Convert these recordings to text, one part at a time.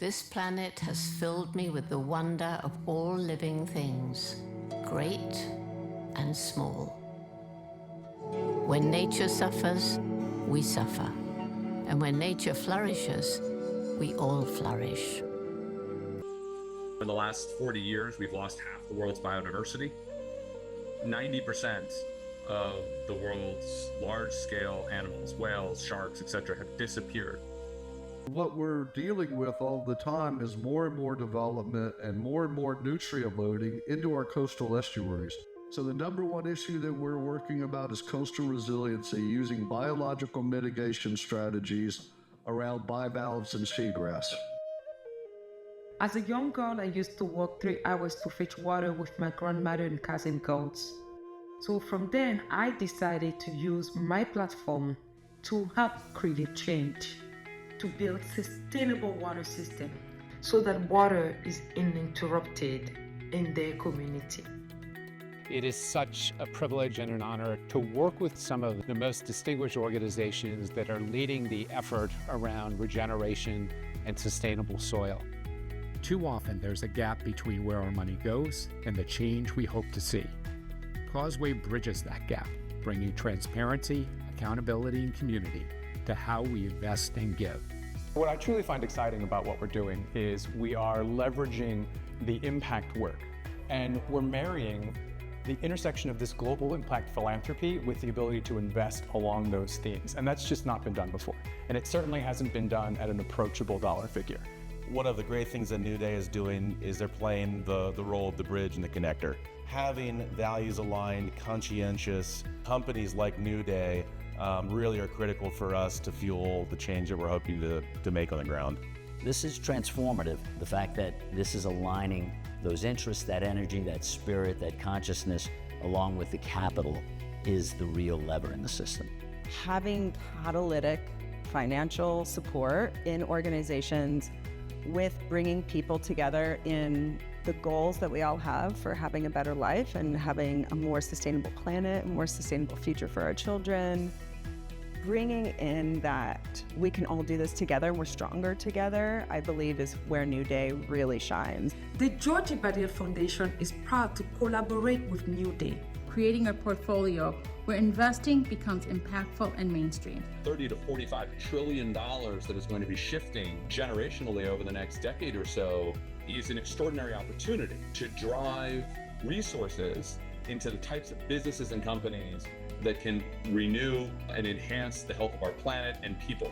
This planet has filled me with the wonder of all living things, great and small. When nature suffers, we suffer. And when nature flourishes, we all flourish. In the last 40 years, we've lost half the world's biodiversity. 90% of the world's large-scale animals, whales, sharks, etc., have disappeared. What we're dealing with all the time is more and more development and more nutrient loading into our coastal estuaries. So the number one issue that we're working about is coastal resiliency using biological mitigation strategies around bivalves and seagrass. As a young girl, I used to walk 3 hours to fetch water with my grandmother and cousin goats. So from then, I decided to use my platform to help create change, to build sustainable water system so that water is uninterrupted in their community. It is such a privilege and an honor to work with some of the most distinguished organizations that are leading the effort around regeneration and sustainable soil. Too often, there's a gap between where our money goes and the change we hope to see. Causeway bridges that gap, bringing transparency, accountability, and community to how we invest and give. What I truly find exciting about what we're doing is we are leveraging the impact work, and we're marrying the intersection of this global impact philanthropy with the ability to invest along those themes. And that's just not been done before. And it certainly hasn't been done at an approachable dollar figure. One of the great things that Newday is doing is they're playing the role of the bridge and the connector. Having values-aligned, conscientious companies like Newday really are critical for us to fuel the change that we're hoping to make on the ground. This is transformative. The fact that this is aligning those interests, that energy, that spirit, that consciousness, along with the capital, is the real lever in the system. Having catalytic financial support in organizations with bringing people together in the goals that we all have for having a better life and having a more sustainable planet, a more sustainable future for our children. Bringing in that we can all do this together, we're stronger together, I believe is where Newday really shines. The George Badil Foundation is proud to collaborate with Newday, creating a portfolio where investing becomes impactful and mainstream. $30 to $45 trillion that is going to be shifting generationally over the next decade or so is an extraordinary opportunity to drive resources into the types of businesses and companies that can renew and enhance the health of our planet and people.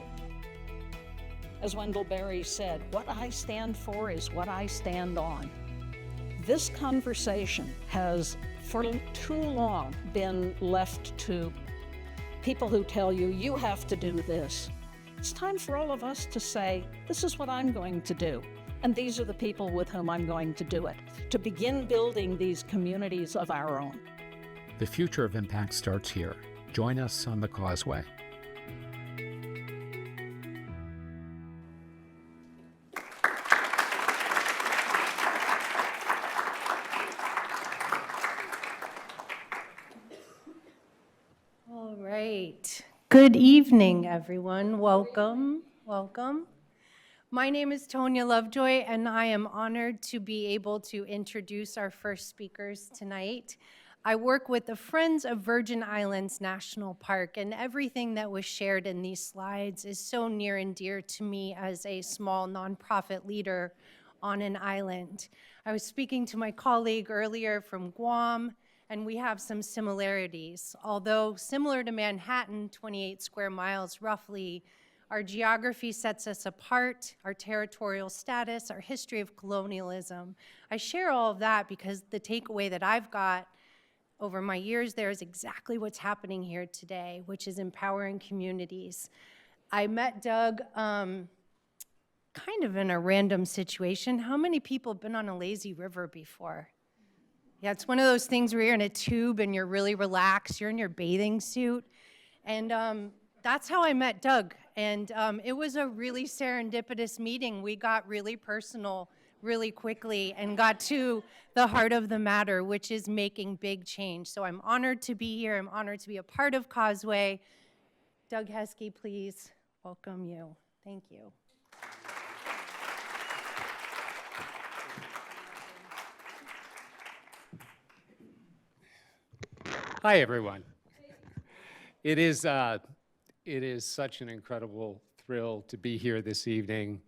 As Wendell Berry said, what I stand for is what I stand on. This conversation has for too long been left to people who tell you, you have to do this. It's time for all of us to say, this is what I'm going to do. And these are the people with whom I'm going to do it, to begin building these communities of our own. The future of impact starts here. Join us on the Causeway. All right. Good evening, everyone. Welcome. Welcome. My name is Tonya Lovejoy, and I am honored to be able to introduce our first speakers tonight. I work with the Friends of Virgin Islands National Park, and everything that was shared in these slides is so near and dear to me as a small nonprofit leader on an island. I was speaking to my colleague earlier from Guam, and we have some similarities. Although similar to Manhattan, 28 square miles roughly, our geography sets us apart, our territorial status, our history of colonialism. I share all of that because the takeaway that I've got over my years there is exactly what's happening here today, which is empowering communities. I met Doug kind of in a random situation. How many people have been on a lazy river before? Yeah, it's one of those things where you're in a tube and you're really relaxed, you're in your bathing suit. And that's how I met Doug. And it was a really serendipitous meeting. We got really personal really quickly and got to the heart of the matter, which is making big change. So I'm honored to be here. I'm honored to be a part of Causeway. Doug Heske, please welcome you. Thank you. Hi, everyone. It is such an incredible thrill to be here this evening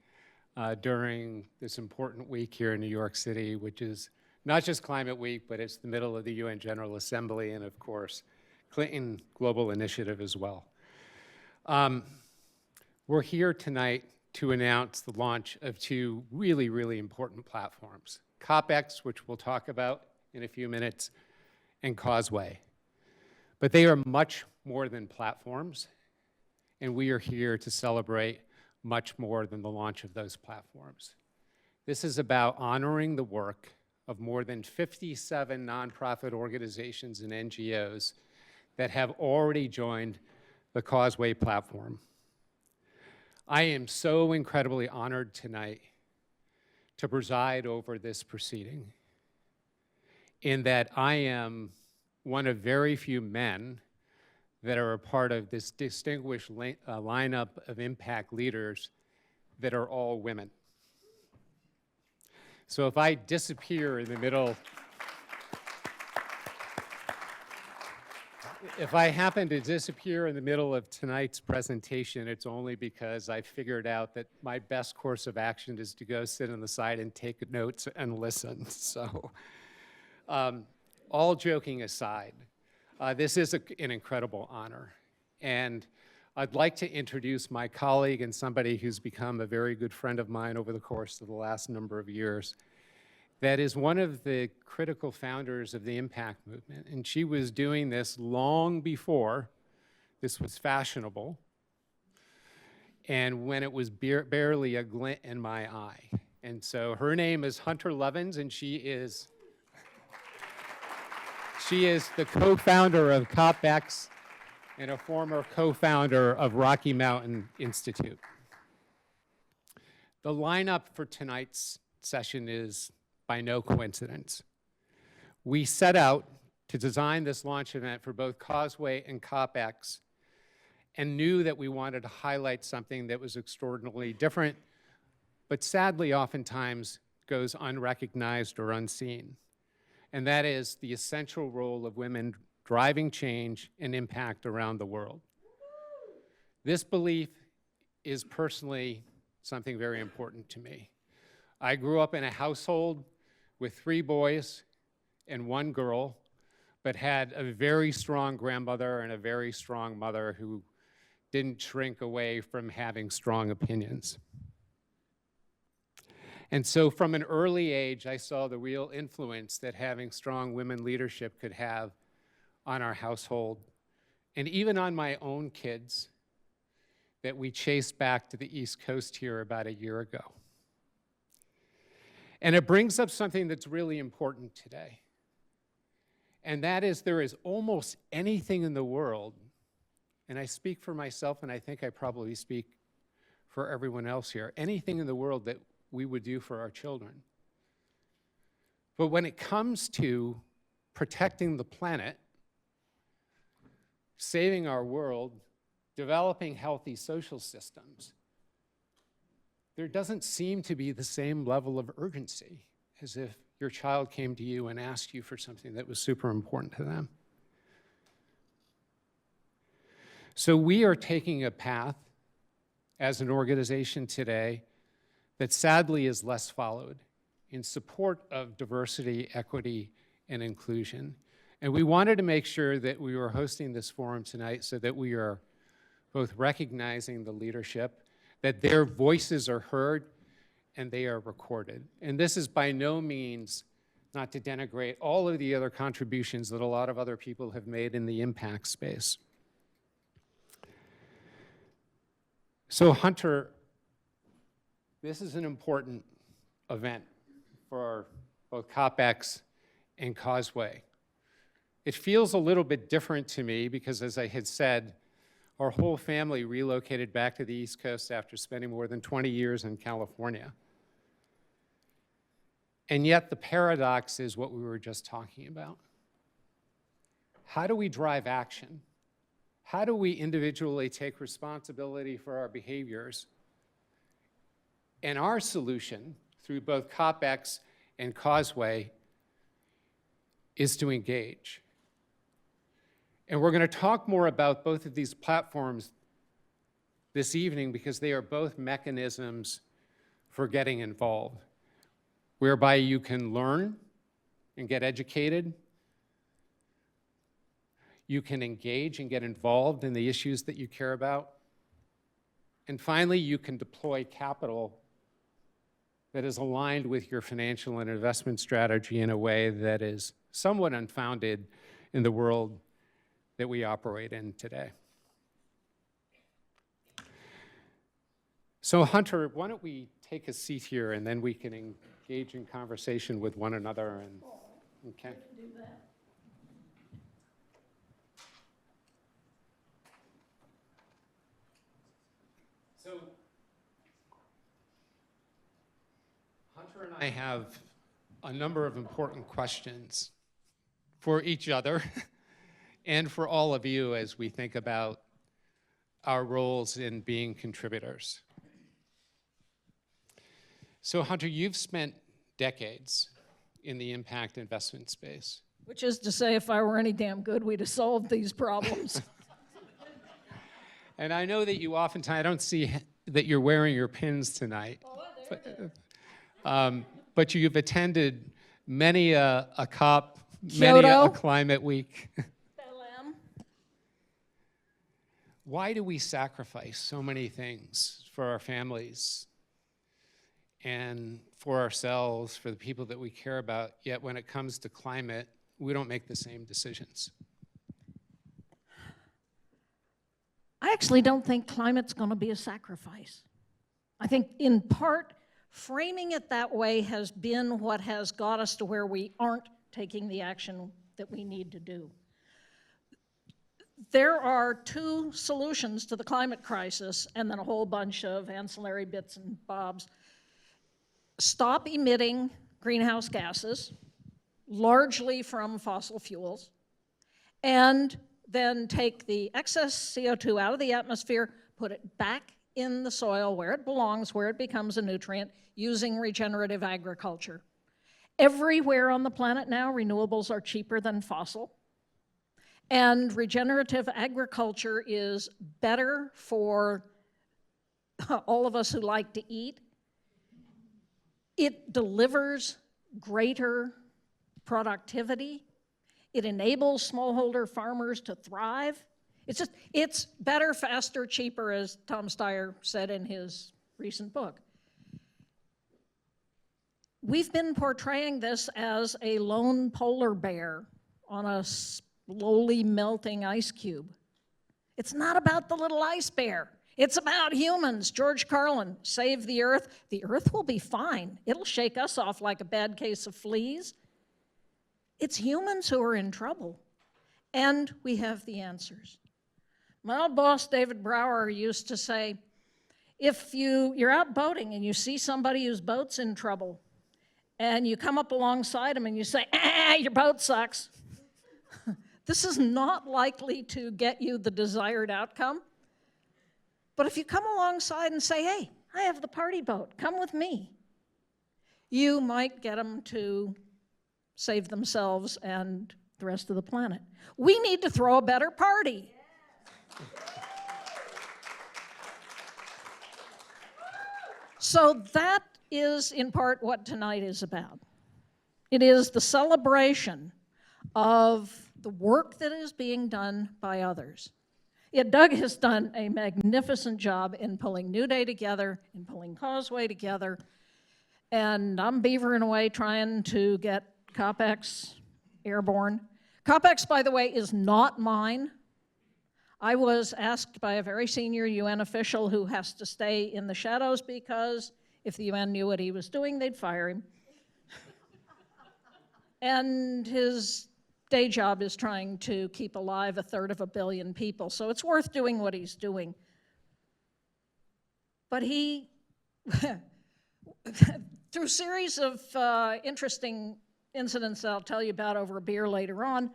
during this important week here in New York City, which is not just Climate Week, but it's the middle of the UN General Assembly and, of course, Clinton Global Initiative as well. We're here tonight to announce the launch of two really, really important platforms, COPx, which we'll talk about in a few minutes, and Causeway. But they are much more than platforms, and we are here to celebrate much more than the launch of those platforms. This is about honoring the work of more than 57 nonprofit organizations and NGOs that have already joined the Causeway platform. I am so incredibly honored tonight to preside over this proceeding, in that I am one of very few men that are a part of this distinguished lineup of impact leaders that are all women. So if I disappear in the middle, if I happen to disappear in the middle of tonight's presentation, it's only because I figured out that my best course of action is to go sit on the side and take notes and listen. So all joking aside, this is an incredible honor. And I'd like to introduce my colleague and somebody who's become a very good friend of mine over the course of the last number of years. That is one of the critical founders of the impact movement. And she was doing this long before this was fashionable, and when it was barely a glint in my eye. And so her name is Hunter Lovins, and she is the co-founder of COPx and a former co-founder of Rocky Mountain Institute. The lineup for tonight's session is by no coincidence. We set out to design this launch event for both Causeway and COPx and knew that we wanted to highlight something that was extraordinarily different, but sadly oftentimes goes unrecognized or unseen. And that is the essential role of women driving change and impact around the world. This belief is personally something very important to me. I grew up in a household with 3 boys and 1 girl, but had a very strong grandmother and a very strong mother who didn't shrink away from having strong opinions. And so from an early age, I saw the real influence that having strong women leadership could have on our household, and even on my own kids that we chased back to the East Coast here about a year ago. And it brings up something that's really important today. And that is, there is almost anything in the world, and I speak for myself, and I think I probably speak for everyone else here, anything in the world that we would do for our children. But when it comes to protecting the planet, saving our world, developing healthy social systems, there doesn't seem to be the same level of urgency as if your child came to you and asked you for something that was super important to them. So we are taking a path as an organization today that sadly is less followed in support of diversity, equity, and inclusion. And we wanted to make sure that we were hosting this forum tonight so that we are both recognizing the leadership, that their voices are heard and they are recorded. And this is by no means not to denigrate all of the other contributions that a lot of other people have made in the impact space. So Hunter, this is an important event for both COPx and Causeway. It feels a little bit different to me because, as I had said, our whole family relocated back to the East Coast after spending more than 20 years in California. And yet the paradox is what we were just talking about. How do we drive action? How do we individually take responsibility for our behaviors? And our solution, through both COPx and Causeway, is to engage. And we're going to talk more about both of these platforms this evening because they are both mechanisms for getting involved, whereby you can learn and get educated. You can engage and get involved in the issues that you care about. And finally, you can deploy capital that is aligned with your financial and investment strategy in a way that is somewhat unfounded in the world that we operate in today. So Hunter, why don't we take a seat here and then we can engage in conversation with one another. And okay. So Hunter and I have a number of important questions for each other and for all of you as we think about our roles in being contributors. So Hunter, you've spent decades in the impact investment space. Which is to say, if I were any damn good, we'd have solved these problems. And I know that you oftentimes, I don't see that you're wearing your pins tonight. But you've attended many a COP, many a climate week. Why do we sacrifice so many things for our families and for ourselves, for the people that we care about, yet when it comes to climate, we don't make the same decisions? I actually don't think climate's going to be a sacrifice. I think in part, framing it that way has been what has got us to where we aren't taking the action that we need to do. There are two solutions to the climate crisis and then a whole bunch of ancillary bits and bobs. Stop emitting greenhouse gases, largely from fossil fuels, and then take the excess CO2 out of the atmosphere, put it back in the soil where it belongs, where it becomes a nutrient, using regenerative agriculture. Everywhere on the planet now, renewables are cheaper than fossil. And regenerative agriculture is better for all of us who like to eat. It delivers greater productivity. It enables smallholder farmers to thrive. It's better, faster, cheaper, as Tom Steyer said in his recent book. We've been portraying this as a lone polar bear on a slowly melting ice cube. It's not about the little ice bear. It's about humans. George Carlin, save the earth. The earth will be fine. It'll shake us off like a bad case of fleas. It's humans who are in trouble, and we have the answers. My old boss, David Brower, used to say, if you're out boating and you see somebody whose boat's in trouble, and you come up alongside them and you say, your boat sucks. This is not likely to get you the desired outcome. But if you come alongside and say, hey, I have the party boat, come with me, you might get them to save themselves and the rest of the planet. We need to throw a better party. So that is in part what tonight is about. It is the celebration of the work that is being done by others. Doug has done a magnificent job in pulling Newday together, in pulling Causeway together, and I'm beavering away trying to get COPx airborne. COPx, by the way, is not mine. I was asked by a very senior UN official who has to stay in the shadows because if the UN knew what he was doing, they'd fire him. And his day job is trying to keep alive 1/3 billion people, so it's worth doing what he's doing. But he, through a series of interesting incidents that I'll tell you about over a beer later on,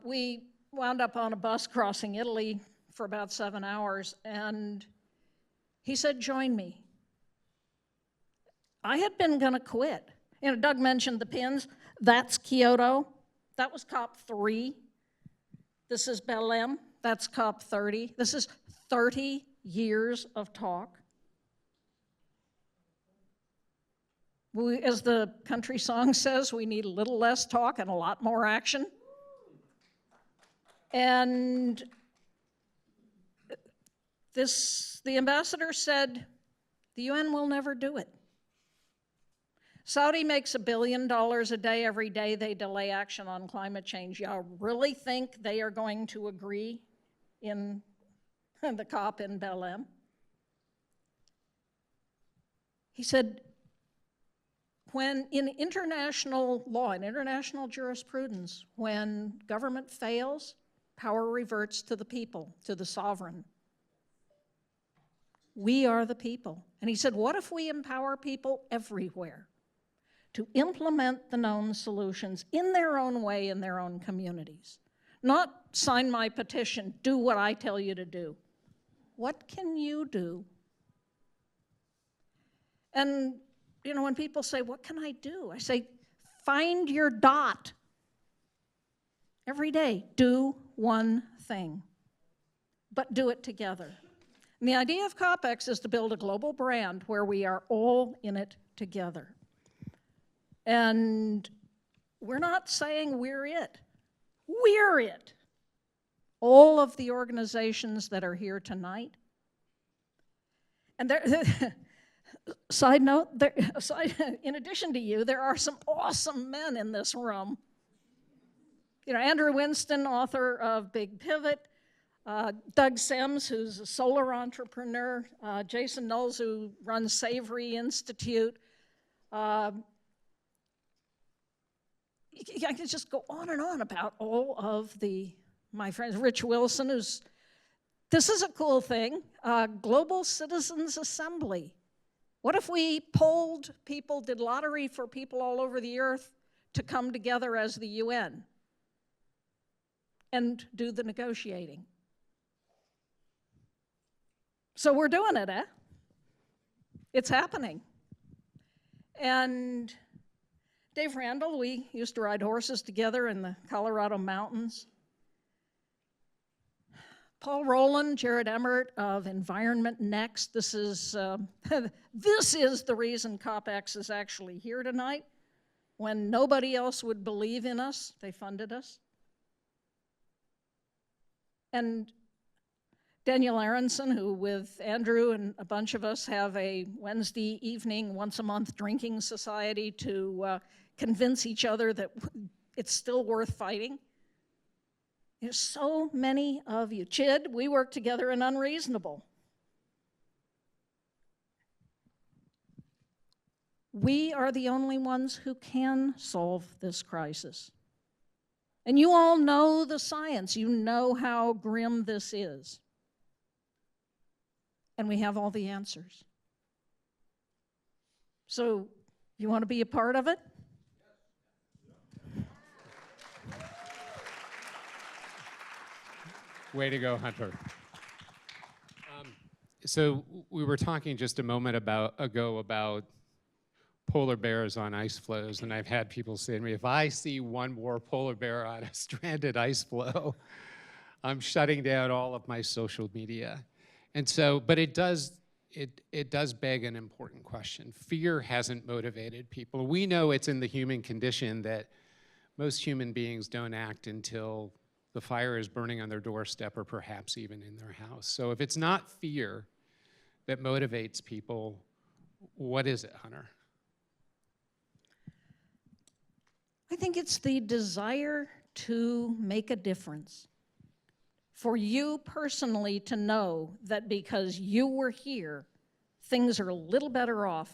we wound up on a bus crossing Italy for about 7 hours, and he said, join me. I had been gonna quit. Doug mentioned the pins. That's Kyoto. That was COP3. This is Belém, that's COP30. This is 30 years of talk. As the country song says, we need a little less talk and a lot more action. And the ambassador said, the UN will never do it. Saudi makes $1 billion a day every day they delay action on climate change. Y'all really think they are going to agree in the COP in Belém? He said, when in international law, in international jurisprudence, when government fails, power reverts to the people, to the sovereign. We are the people. And he said, what if we empower people everywhere to implement the known solutions in their own way, in their own communities? Not sign my petition, do what I tell you to do. What can you do? And you know, when people say, what can I do? I say, find your dot. Every day, do one thing, but do it together. And the idea of COPx is to build a global brand where we are all in it together. And we're not saying we're it. We're it. All of the organizations that are here tonight. And side note, in addition to you, there are some awesome men in this room. You know, Andrew Winston, author of Big Pivot, Doug Sims, who's a solar entrepreneur, Jason Knowles, who runs Savory Institute. I can just go on and on about all of my friends. Rich Wilson, this is a cool thing, Global Citizens Assembly. What if we polled people, did lottery for people all over the earth to come together as the UN and do the negotiating? So we're doing it, eh? It's happening. And Dave Randall, we used to ride horses together in the Colorado mountains. Paul Rowland, Jared Emmert of Environment Next. This is the reason COPx is actually here tonight. When nobody else would believe in us, they funded us. And Daniel Aronson, who with Andrew and a bunch of us have a Wednesday evening, once a month drinking society to convince each other that it's still worth fighting. There's so many of you. Chid, we work together in Unreasonable. We are the only ones who can solve this crisis. And you all know the science. You know how grim this is. And we have all the answers. So, you want to be a part of it? Way to go, Hunter. So we were talking just a moment ago about polar bears on ice floes, and I've had people say to me, if I see one more polar bear on a stranded ice floe, I'm shutting down all of my social media. And so, but it does beg an important question. Fear hasn't motivated people. We know it's in the human condition that most human beings don't act until the fire is burning on their doorstep or perhaps even in their house. So if it's not fear that motivates people, what is it, Hunter? I think it's the desire to make a difference. For you personally to know that because you were here, things are a little better off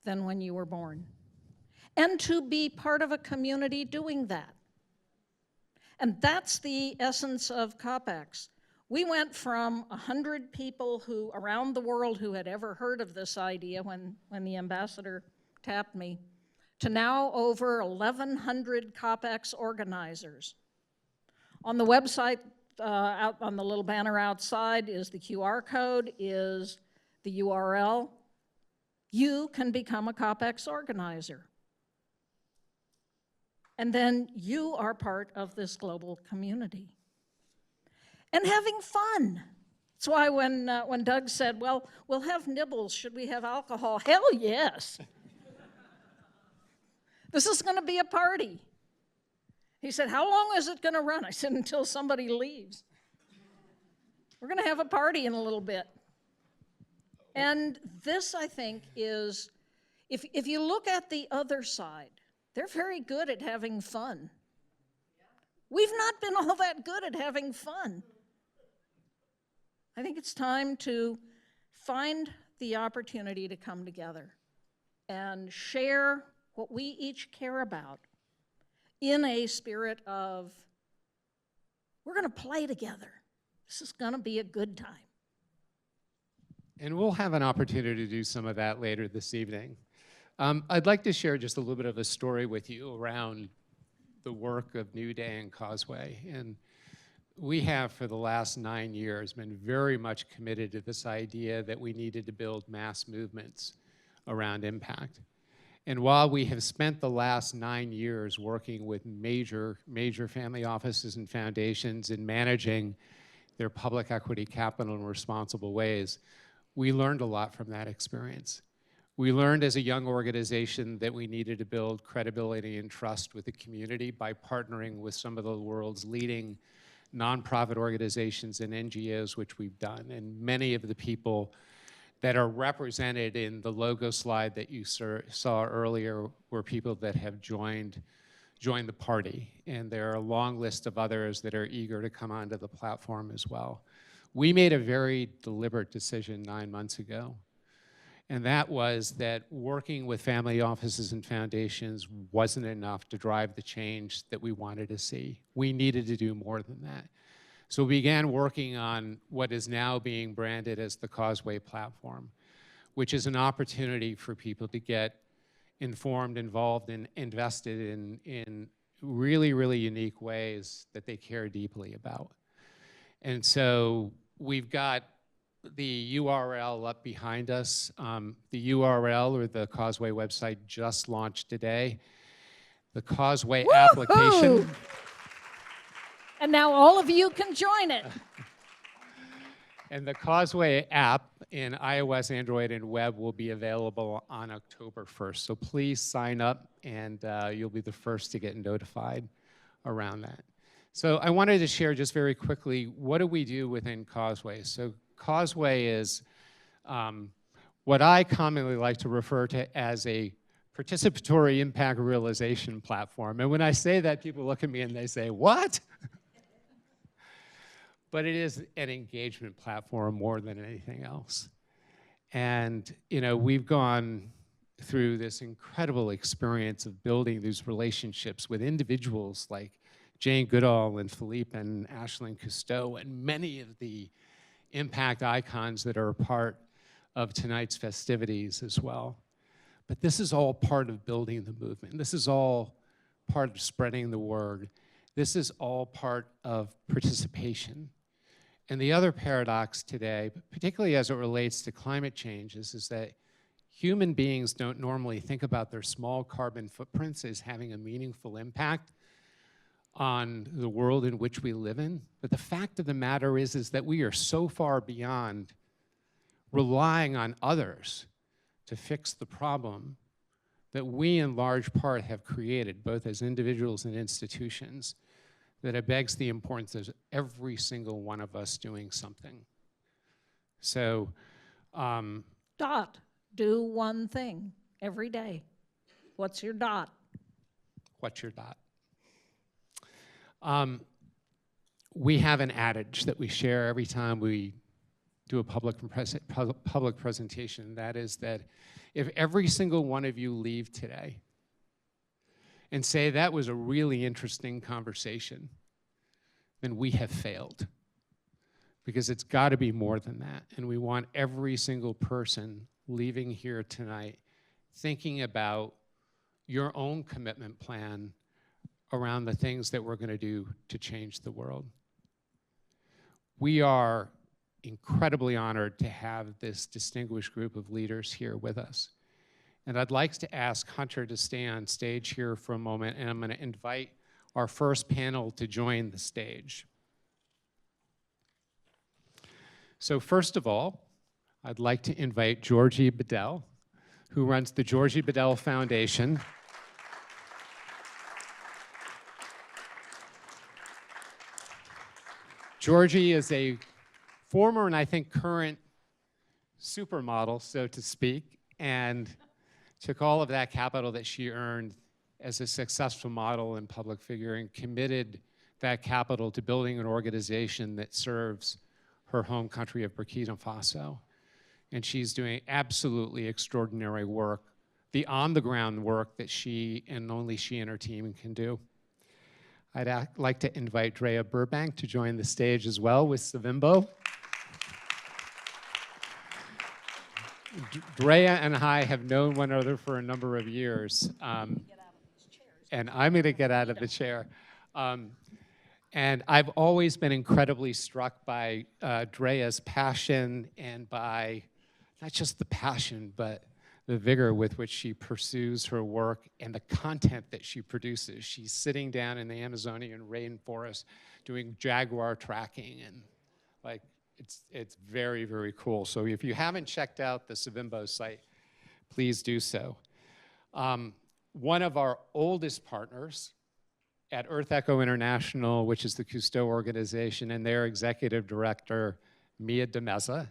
than when you were born. And to be part of a community doing that. And that's the essence of COPx. We went from 100 people who around the world who had ever heard of this idea when the ambassador tapped me, to now over 1,100 COPx organizers. On the website, out on the little banner outside is the QR code, is the URL. You can become a COPx organizer. And then you are part of this global community. and having fun. That's why when Doug said, well, we'll have nibbles, should we have alcohol? Hell yes. This is going to be a party. He said, how long is it going to run? I said, until somebody leaves. We're going to have a party in a little bit. And this, I think, is, if you look at the other side, they're very good at having fun. We've not been all that good at having fun. I think it's time to find the opportunity to come together and share what we each care about in a spirit of, we're going to play together. This is going to be a good time. And we'll have an opportunity to do some of that later this evening. I'd like to share just a little bit of a story with you around the work of Newday and Causeway. And we have, for the last 9 years, been very much committed to this idea that we needed to build mass movements around impact. And while we have spent the last 9 years working with major family offices and foundations in managing their public equity capital in responsible ways, we learned a lot from that experience. We learned as a young organization that we needed to build credibility and trust with the community by partnering with some of the world's leading nonprofit organizations and NGOs, which we've done. And many of the people that are represented in the logo slide that you saw earlier were people that have joined the party. And there are a long list of others that are eager to come onto the platform as well. We made a very deliberate decision 9 months ago. And that was that working with family offices and foundations wasn't enough to drive the change that we wanted to see. We needed to do more than that. So we began working on what is now being branded as the Causeway platform, which is an opportunity for people to get informed, involved, and invested in really, really unique ways that they care deeply about. And so we've got the URL up behind us. The URL, or the Causeway website, just launched today. The Causeway application. And now all of you can join it. And the Causeway app in iOS, Android, and web will be available on October 1st. So please sign up, and you'll be the first to get notified around that. So I wanted to share just very quickly, what do we do within Causeway? So Causeway is what I commonly like to refer to as a participatory impact realization platform. And when I say that, people look at me and they say, what? But it is an engagement platform more than anything else. And we've gone through this incredible experience of building these relationships with individuals like Jane Goodall and Philippe and Ashlyn Cousteau and many of the impact icons that are a part of tonight's festivities as well. But this is all part of building the movement. This is all part of spreading the word. This is all part of participation. And the other paradox today, particularly as it relates to climate change, is that human beings don't normally think about their small carbon footprints as having a meaningful impact on the world in which we live in. But the fact of the matter is that we are so far beyond relying on others to fix the problem that we in large part have created, both as individuals and institutions, that it begs the importance of every single one of us doing something. So, do one thing every day. What's your dot? What's your dot? We have an adage that we share every time we do a public presentation. That is that if every single one of you leave today and say that was a really interesting conversation, then we have failed. Because it's got to be more than that. And we want every single person leaving here tonight thinking about your own commitment plan around the things that we're going to do to change the world. We are incredibly honored to have this distinguished group of leaders here with us. And I'd like to ask Hunter to stay on stage here for a moment, and I'm going to invite our first panel to join the stage. So first of all, I'd like to invite Georgie Bedell, who runs the Georgie Bedell Foundation. Georgie is a former and I think current supermodel, so to speak, and took all of that capital that she earned as a successful model and public figure and committed that capital to building an organization that serves her home country of Burkina Faso. And she's doing absolutely extraordinary work, the on-the-ground work that she and only she and her team can do. I'd like to invite Drea Burbank to join the stage as well with Savimbo. Drea and I have known one another for a number of years. And I'm going to get out of the chair. And I've always been incredibly struck by Drea's passion and by not just the passion, but the vigor with which she pursues her work and the content that she produces. She's sitting down in the Amazonian rainforest doing jaguar tracking, and like it's very, very cool. So if you haven't checked out the Savimbo site, please do so. One of our oldest partners at Earth Echo International, which is the Cousteau organization, and their executive director, Mia de Meza.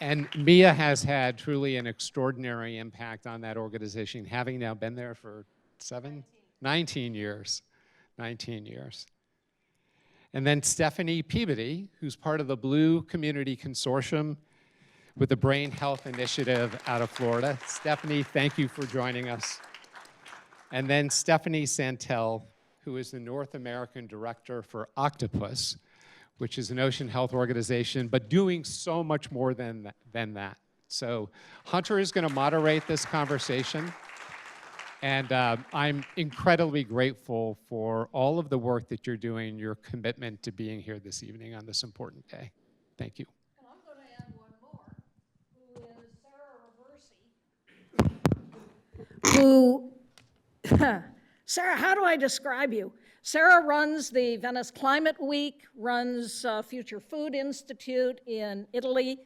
And Mia has had truly an extraordinary impact on that organization, having now been there for 19 years. 19 years. And then Stephanie Peabody, who's part of the Blue Community Consortium with the Brain Health Initiative out of Florida. Stephanie, thank you for joining us. And then Stephanie Santel, who is the North American Director for Octopus, which is an ocean health organization, but doing so much more than that. So Hunter is going to moderate this conversation. And I'm incredibly grateful for all of the work that you're doing, your commitment to being here this evening on this important day. Thank you. And I'm going to add one more, who is Sarah Reversi. Sarah, how do I describe you? Sarah runs the Venice Climate Week, runs Future Food Institute in Italy,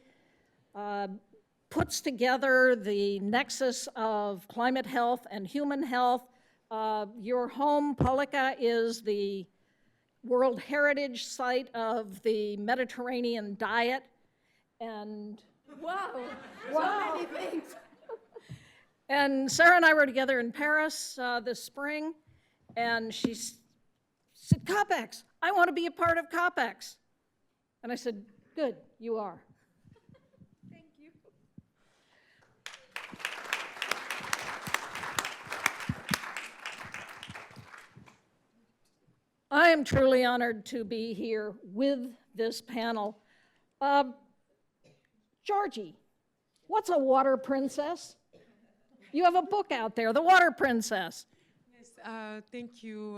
puts together the nexus of climate health and human health. Your home, Pollica, is the World Heritage Site of the Mediterranean diet. And wow, so many things. And Sarah and I were together in Paris this spring, and she said, COPx, I want to be a part of COPx. And I said, good, you are. Thank you. I am truly honored to be here with this panel. Georgie, what's a water princess? You have a book out there, The Water Princess. Thank you,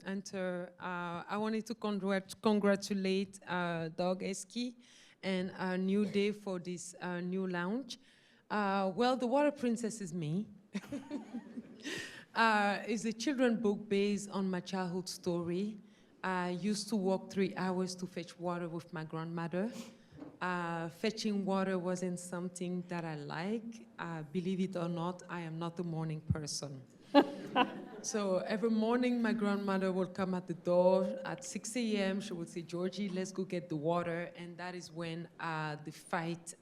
Hunter. I wanted to congratulate Doug Heske and Newday for this new launch. Well, The Water Princess is me. It's a children's book based on my childhood story. I used to walk 3 hours to fetch water with my grandmother. Fetching water wasn't something that I like. Believe it or not, I am not a morning person. So every morning, my grandmother would come at the door at 6 a.m. She would say, Georgie, let's go get the water. And that is when the fight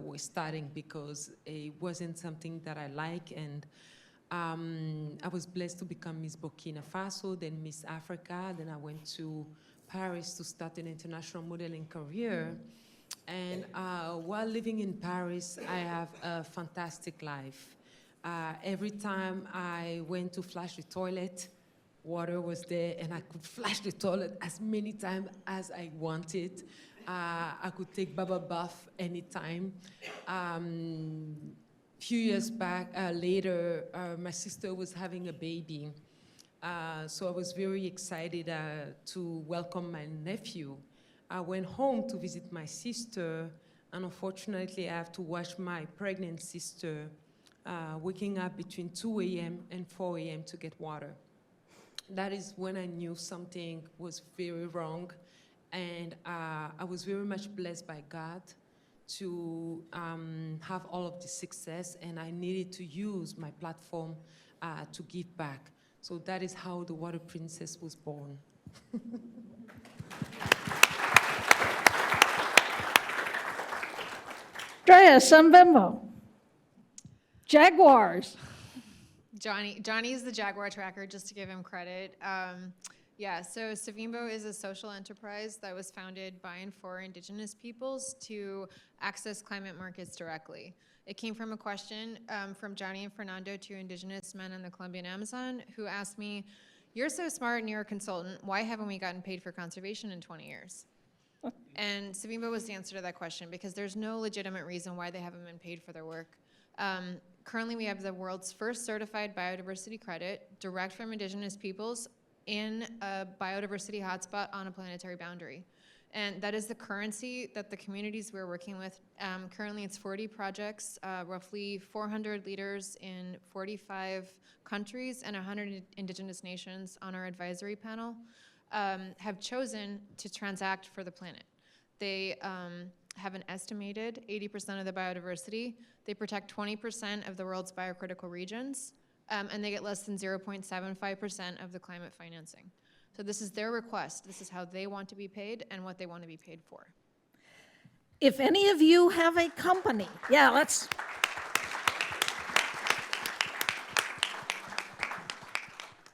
was starting, because it wasn't something that I like. And I was blessed to become Miss Burkina Faso, then Miss Africa. Then I went to Paris to start an international modeling career. And while living in Paris, I have a fantastic life. Every time I went to flush the toilet, water was there, and I could flush the toilet as many times as I wanted. I could take Baba bath anytime. Few years back, later, my sister was having a baby. So I was very excited to welcome my nephew. I went home to visit my sister, and unfortunately, I have to watch my pregnant sister waking up between 2 a.m. and 4 a.m. to get water. that is when I knew something was very wrong. And I was very much blessed by God to have all of the success, and I needed to use my platform to give back. So that is how the Water Princess was born. Drea, Sunbimbo. Jaguars. Johnny is the Jaguar tracker, just to give him credit. Yeah, so Savimbo is a social enterprise that was founded by and for Indigenous peoples to access climate markets directly. It came from a question from Johnny and Fernando, two Indigenous men in the Colombian Amazon, who asked me, "You're so smart and you're a consultant, why haven't we gotten paid for conservation in 20 years? And Savimbo was the answer to that question, because there's no legitimate reason why they haven't been paid for their work. Currently, we have the world's first certified biodiversity credit, direct from Indigenous peoples, in a biodiversity hotspot on a planetary boundary. And that is the currency that the communities we're working with, currently it's 40 projects, roughly 400 leaders in 45 countries and 100 Indigenous nations on our advisory panel, have chosen to transact for the planet. They have an estimated 80% of the biodiversity. They protect 20% of the world's biocritical regions, and they get less than 0.75% of the climate financing. So this is their request. This is how they want to be paid and what they want to be paid for. If any of you have a company, yeah, let's.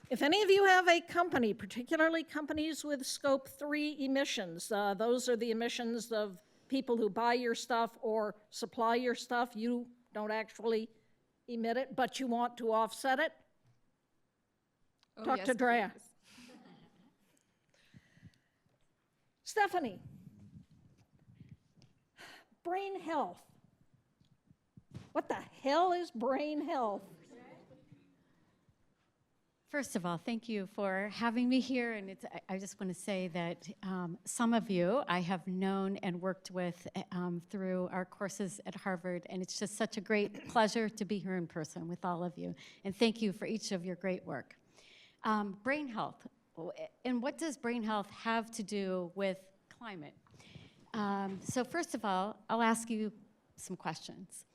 If any of you have a company, particularly companies with scope 3 emissions, those are the emissions of people who buy your stuff or supply your stuff. You don't actually emit it, but you want to offset it. Oh, Talk yes, to Drea. please. Stephanie, brain health. What the hell is brain health? First of all, thank you for having me here, and I just want to say that some of you I have known and worked with through our courses at Harvard, and it's just such a great pleasure to be here in person with all of you, and thank you for each of your great work. Brain health, and what does brain health have to do with climate? So first of all, I'll ask you some questions.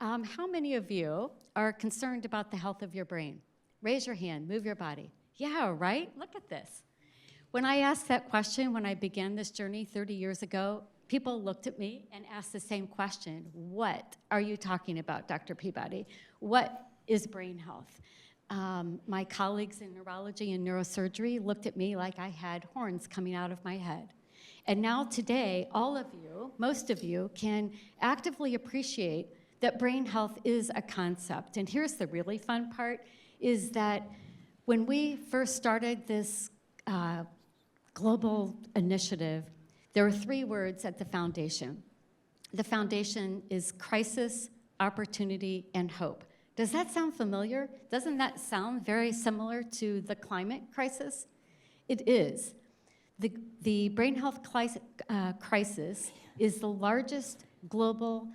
How many of you are concerned about the health of your brain? Raise your hand, move your body. Yeah, right? Look at this. When I asked that question, when I began this journey 30 years ago, people looked at me and asked the same question. What are you talking about, Dr. Peabody? What is brain health? My colleagues in neurology and neurosurgery looked at me like I had horns coming out of my head. And now today, all of you, most of you, can actively appreciate that brain health is a concept. And here's the really fun part, is that when we first started this global initiative, there were 3 words at the foundation. The foundation is crisis, opportunity, and hope. Does that sound familiar? Doesn't that sound very similar to the climate crisis? It is. The brain health crisis is the largest global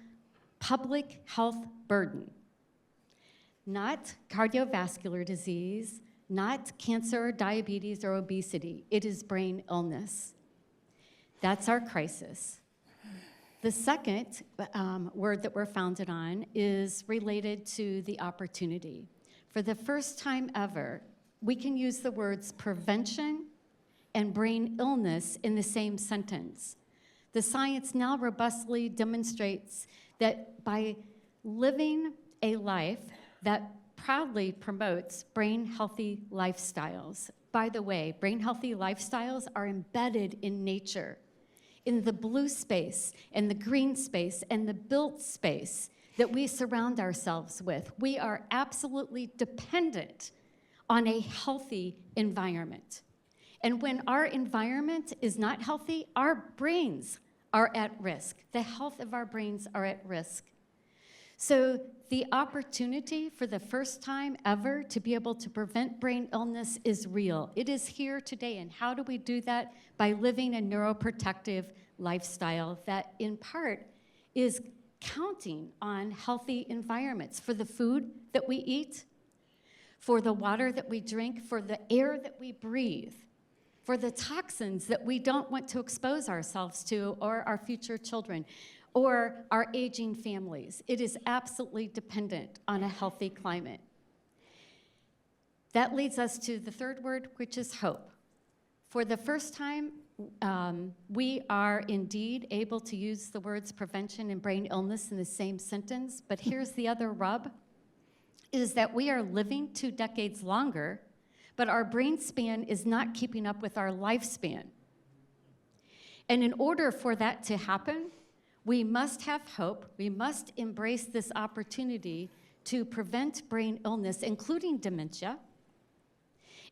public health burden. Not cardiovascular disease, not cancer, diabetes, or obesity. It is brain illness. That's our crisis. The second word that we're founded on is related to the opportunity. For the first time ever, we can use the words prevention and brain illness in the same sentence. The science now robustly demonstrates that by living a life that proudly promotes brain-healthy lifestyles. By the way, brain-healthy lifestyles are embedded in nature, in the blue space, and the green space, and the built space that we surround ourselves with. We are absolutely dependent on a healthy environment. And when our environment is not healthy, our brains are at risk. The health of our brains are at risk. So the opportunity for the first time ever to be able to prevent brain illness is real. It is here today. And how do we do that? By living a neuroprotective lifestyle that in part is counting on healthy environments for the food that we eat, for the water that we drink, for the air that we breathe, for the toxins that we don't want to expose ourselves to, or our future children, or our aging families. It is absolutely dependent on a healthy climate. That leads us to the third word, which is hope. For the first time, we are indeed able to use the words prevention and brain illness in the same sentence, but here's the other rub, is that we are living 2 decades longer, but our brain span is not keeping up with our lifespan. And in order for that to happen, we must have hope. We must embrace this opportunity to prevent brain illness, including dementia,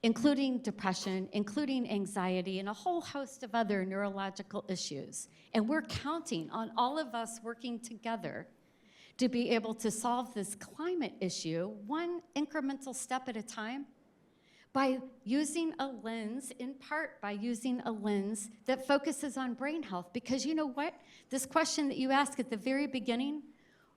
including depression, including anxiety, and a whole host of other neurological issues. And we're counting on all of us working together to be able to solve this climate issue one incremental step at a time by using a lens, in part by using a lens that focuses on brain health. Because you know what? This question that you asked at the very beginning,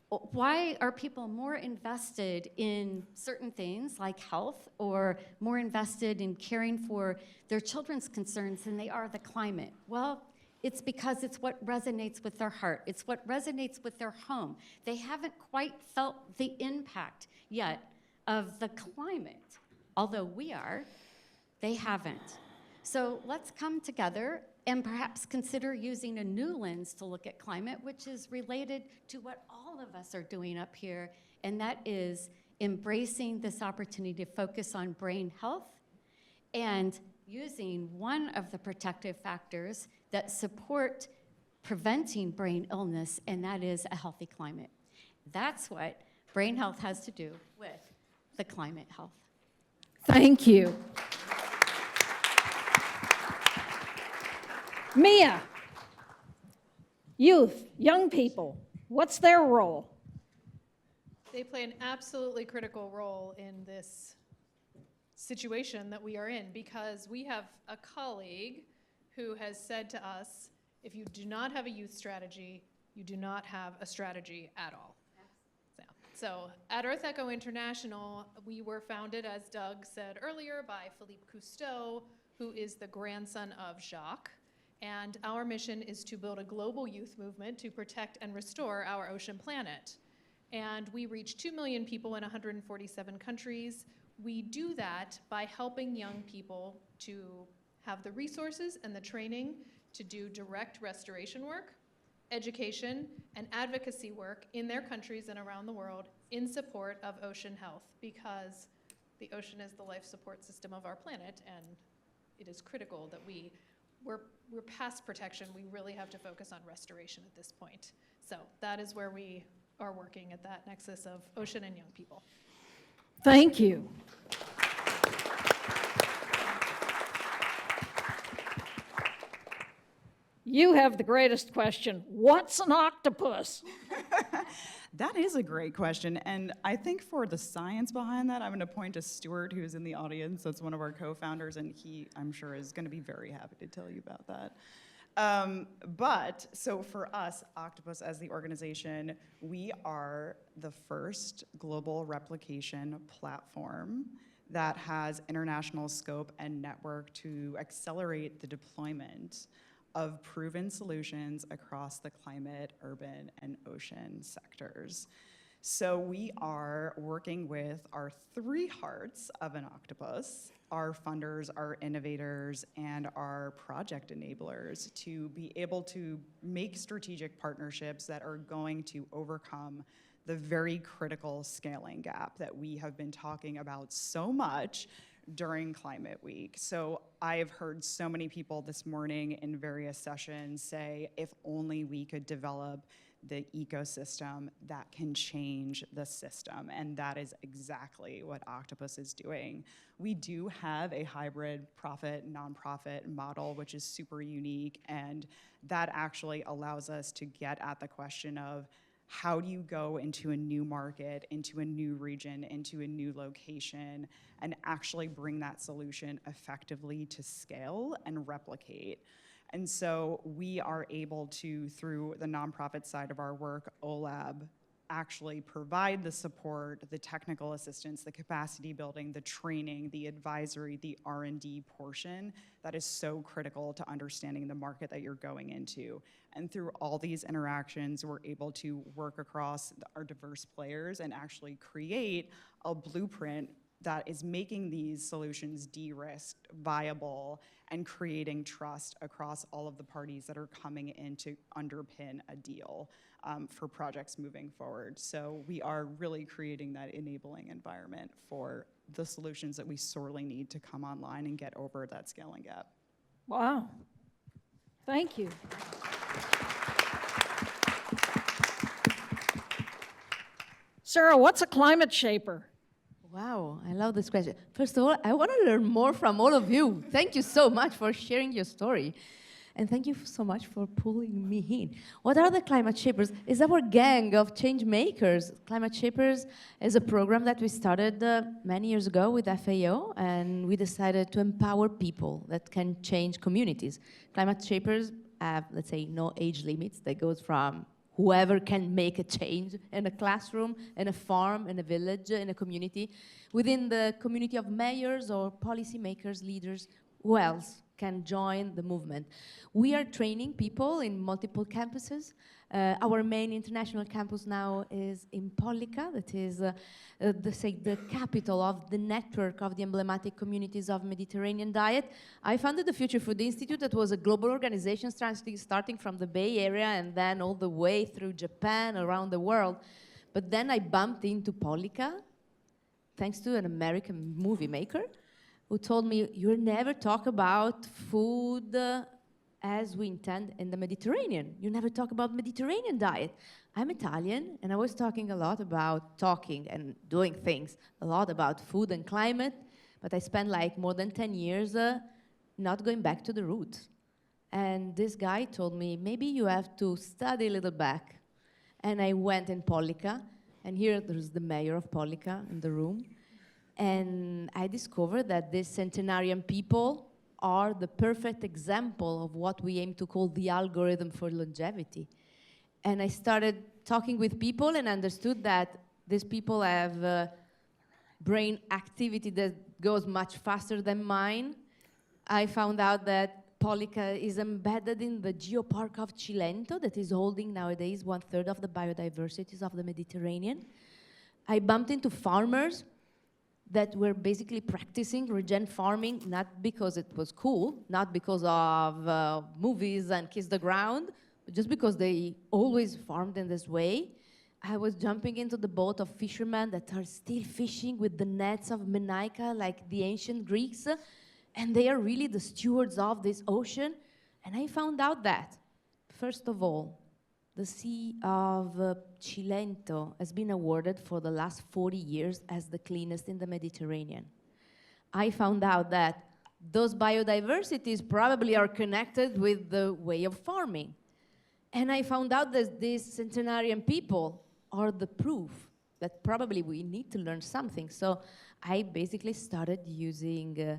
why are people more invested in certain things like health or more invested in caring for their children's concerns than they are the climate? Well, it's because it's what resonates with their heart. It's what resonates with their home. They haven't quite felt the impact yet of the climate. Although we are, they haven't. So let's come together and perhaps consider using a new lens to look at climate, which is related to what all of us are doing up here, and that is embracing this opportunity to focus on brain health and using one of the protective factors that support preventing brain illness, and that is a healthy climate. That's what brain health has to do with the climate health. Thank you. Mia, youth, young people, what's their role? They play an absolutely critical role in this situation that we are in, because we have a colleague who has said to us, if you do not have a youth strategy, you do not have a strategy at all. So at Earth Echo International, we were founded, as Doug said earlier, by Philippe Cousteau, who is the grandson of Jacques. And our mission is to build a global youth movement to protect and restore our ocean planet. And we reach 2 million people in 147 countries. We do that by helping young people to have the resources and the training to do direct restoration work, education, and advocacy work in their countries and around the world in support of ocean health, because the ocean is the life support system of our planet, and it is critical that we're past protection. We really have to focus on restoration at this point. So that is where we are working, at that nexus of ocean and young people. Thank you. You have the greatest question. What's an octopus? That is a great question. And I think for the science behind that, I'm going to point to Stuart, who's in the audience. That's one of our co-founders, and he, I'm sure, is going to be very happy to tell you about that. So for us, Octopus as the organization, we are the first global replication platform that has international scope and network to accelerate the deployment of proven solutions across the climate, urban, and ocean sectors. So we are working with our 3 hearts of an octopus, our funders, our innovators, and our project enablers, to be able to make strategic partnerships that are going to overcome the very critical scaling gap that we have been talking about so much during Climate Week. So I've heard so many people this morning in various sessions say, if only we could develop the ecosystem that can change the system. And that is exactly what Octopus is doing. We do have a hybrid profit, nonprofit model, which is super unique. And that actually allows us to get at the question of, how do you go into a new market, into a new region, into a new location, and actually bring that solution effectively to scale and replicate? And so we are able to, through the nonprofit side of our work, OLAB, actually provide the support, the technical assistance, the capacity building, the training, the advisory, the R&D portion that is so critical to understanding the market that you're going into. And through all these interactions, we're able to work across our diverse players and actually create a blueprint that is making these solutions de-risked, viable, and creating trust across all of the parties that are coming in to underpin a deal for projects moving forward. So we are really creating that enabling environment for the solutions that we sorely need to come online and get over that scaling gap. Wow. Thank you. Sarah, what's a climate shaper? Wow, I love this question. First of all, I want to learn more from all of you. Thank you so much for sharing your story. And thank you so much for pulling me in. What are the Climate Shapers? It's our gang of change makers. Climate Shapers is a program that we started many years ago with FAO, and we decided to empower people that can change communities. Climate Shapers have, let's say, no age limits. That goes from whoever can make a change in a classroom, in a farm, in a village, in a community, within the community of mayors or policymakers, leaders, who else can join the movement. We are training people in multiple campuses. Our main international campus now is in Pollica, that is the capital of the network of the emblematic communities of Mediterranean diet. I founded the Future Food Institute, that was a global organization starting from the Bay Area and then all the way through Japan, around the world. But then I bumped into Pollica, thanks to an American movie maker, who told me, you never talk about food as we intend in the Mediterranean. You never talk about Mediterranean diet. I'm Italian, and I was talking a lot about talking and doing things, a lot about food and climate, but I spent like more than 10 years not going back to the roots. And this guy told me, maybe you have to study a little back. And I went in Pollica, and here there's the mayor of Pollica in the room. And I discovered that these centenarian people are the perfect example of what we aim to call the algorithm for longevity. And I started talking with people and understood that these people have brain activity that goes much faster than mine. I found out that Pollica is embedded in the geopark of Cilento that is holding nowadays 1/3 of the biodiversities of the Mediterranean. I bumped into farmers that were basically practicing regen farming, not because it was cool, not because of movies and Kiss the Ground, but just because they always farmed in this way. I was jumping into the boat of fishermen that are still fishing with the nets of Menaica like the ancient Greeks, and they are really the stewards of this ocean. And I found out that, first of all, the Sea of Cilento has been awarded for the last 40 years as the cleanest in the Mediterranean. I found out that those biodiversities probably are connected with the way of farming. And I found out that these centenarian people are the proof that probably we need to learn something. So I basically started using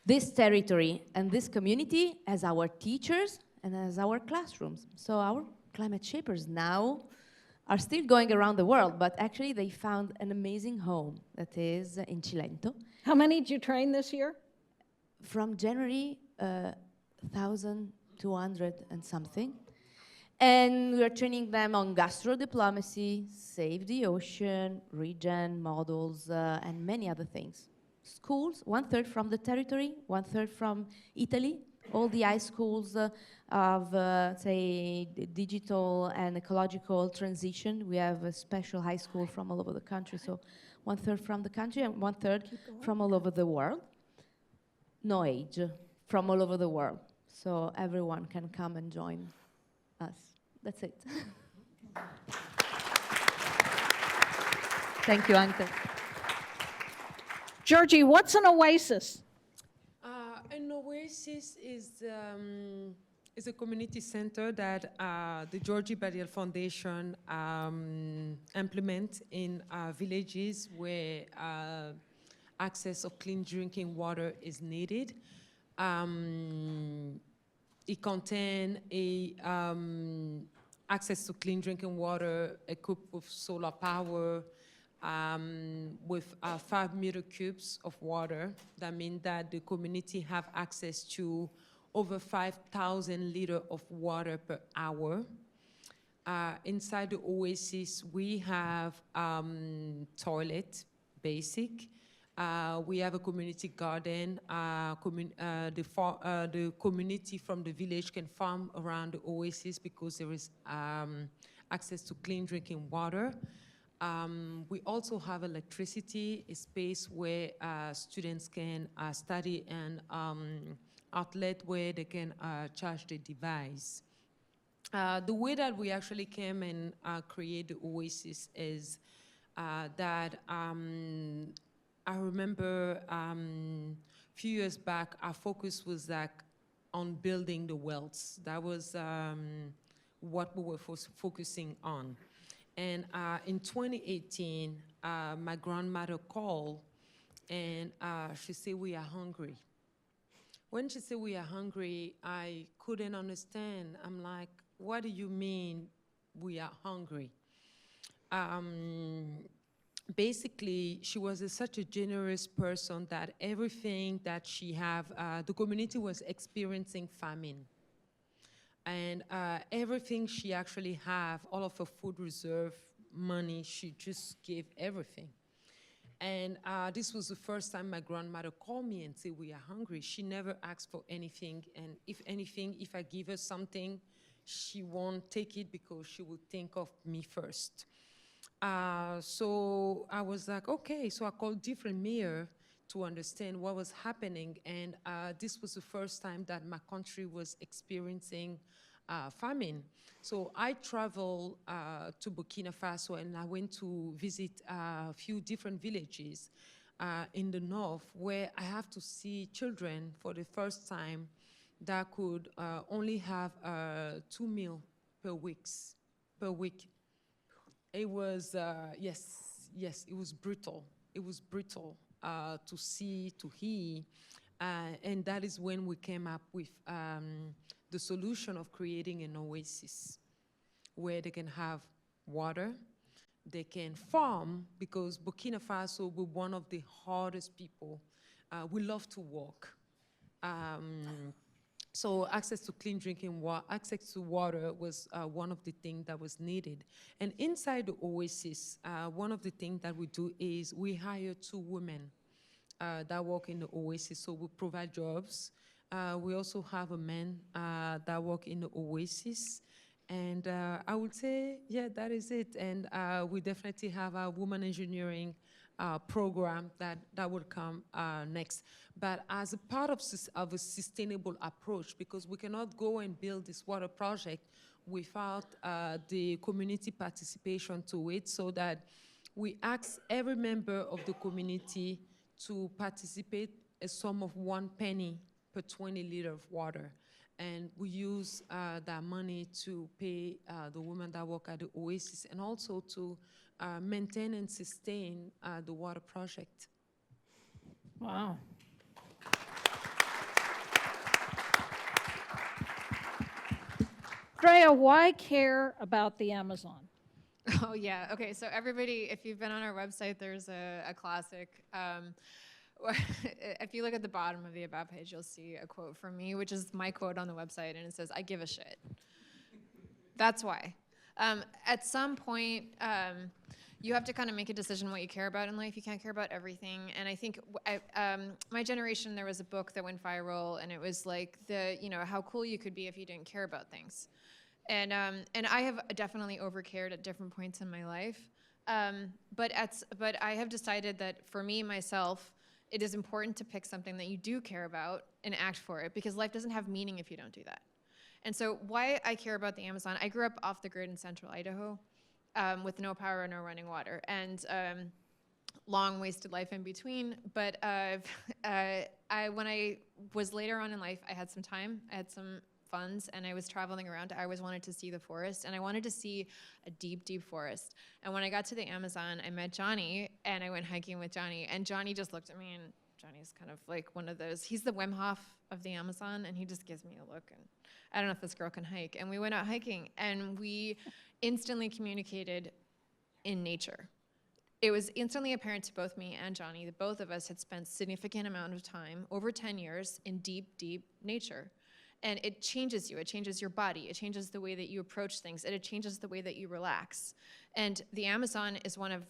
this territory and this community as our teachers and as our classrooms. So our Climate Shapers now are still going around the world, but actually they found an amazing home that is in Cilento. How many did you train this year? From January, 1,200 and something. And we are training them on gastro-diplomacy, save the ocean, regen models, and many other things. Schools, 1/3 from the territory, 1/3 from Italy. All the high schools of, say, digital and ecological transition. We have a special high school from all over the country, so 1/3 from the country and 1/3 from all over the world. No age, from all over the world. So everyone can come and join us. That's it. Thank you, Anke. Georgie, what's an oasis? An oasis is a community center that the Georgie Badial Foundation implements in villages where access of clean drinking water is needed. It contains a access to clean drinking water equipped with solar power, with 5 meter cubes of water. That means that the community have access to over 5,000 liters of water per hour. Inside the oasis, we have toilet, basic. We have a community garden. The community from the village can farm around the oasis because there is access to clean drinking water. We also have electricity, a space where students can study, and outlet where they can charge the device. The way that we actually came and create the oasis is that I remember a few years back, our focus was like on building the wealth. That was what we were focusing on. And in 2018, my grandmother called, and she said, "We are hungry." When she said, "We are hungry," I couldn't understand. I'm like, "What do you mean we are hungry?" Basically, she was such a generous person that everything that she have, the community was experiencing famine. And everything she actually have, all of her food reserve money, she just gave everything. And this was the first time my grandmother called me and said, "We are hungry." She never asked for anything. And if anything, if I give her something, she won't take it because she will think of me first. So I was like, okay. So I called different mayor to understand what was happening. And this was the first time that my country was experiencing famine. So I traveled to Burkina Faso, and I went to visit a few different villages in the north, where I have to see children for the first time that could only have 2 meals per week. It was, yes, it was brutal. It was brutal to see, to hear. And that is when we came up with the solution of creating an oasis where they can have water, they can farm, because Burkina Faso, we're one of the hardest people. We love to walk. So access to clean drinking water, access to water was one of the things that was needed. And inside the oasis, one of the things that we do is we hire 2 women that work in the oasis, so we provide jobs. We also have a man that work in the oasis. And I would say, yeah, that is it. And we definitely have a woman engineering program that will come next. But as a part of a sustainable approach, because we cannot go and build this water project without the community participation to it, so that we ask every member of the community to participate a sum of 1 penny per 20 liters of water. And we use that money to pay the women that work at the oasis, and also to maintain and sustain the water project. Wow. Drea, why care about the Amazon? Oh, yeah. Okay, so everybody, if you've been on our website, there's a classic. If you look at the bottom of the About page, you'll see a quote from me, which is my quote on the website, and it says, "I give a shit." That's why. At some point, you have to kind of make a decision what you care about in life. You can't care about everything. And I think my generation, there was a book that went viral, and it was like how cool you could be if you didn't care about things. And I have definitely overcared at different points in my life. But I have decided that for me, myself, it is important to pick something that you do care about and act for it, because life doesn't have meaning if you don't do that. And so why I care about the Amazon, I grew up off the grid in central Idaho with no power, no running water, and long wasted life in between. But when I was later on in life, I had some time, I had some funds, and I was traveling around. I always wanted to see the forest, and I wanted to see a deep, deep forest. And when I got to the Amazon, I met Johnny, and I went hiking with Johnny, and Johnny just looked at me and Johnny's kind of like one of those, he's the Wim Hof of the Amazon, and he just gives me a look, and I don't know if this girl can hike. And we went out hiking, and we instantly communicated in nature. It was instantly apparent to both me and Johnny that both of us had spent significant amount of time, over 10 years, in deep, deep nature. And it changes you, it changes your body, it changes the way that you approach things, and it changes the way that you relax. And the Amazon is one of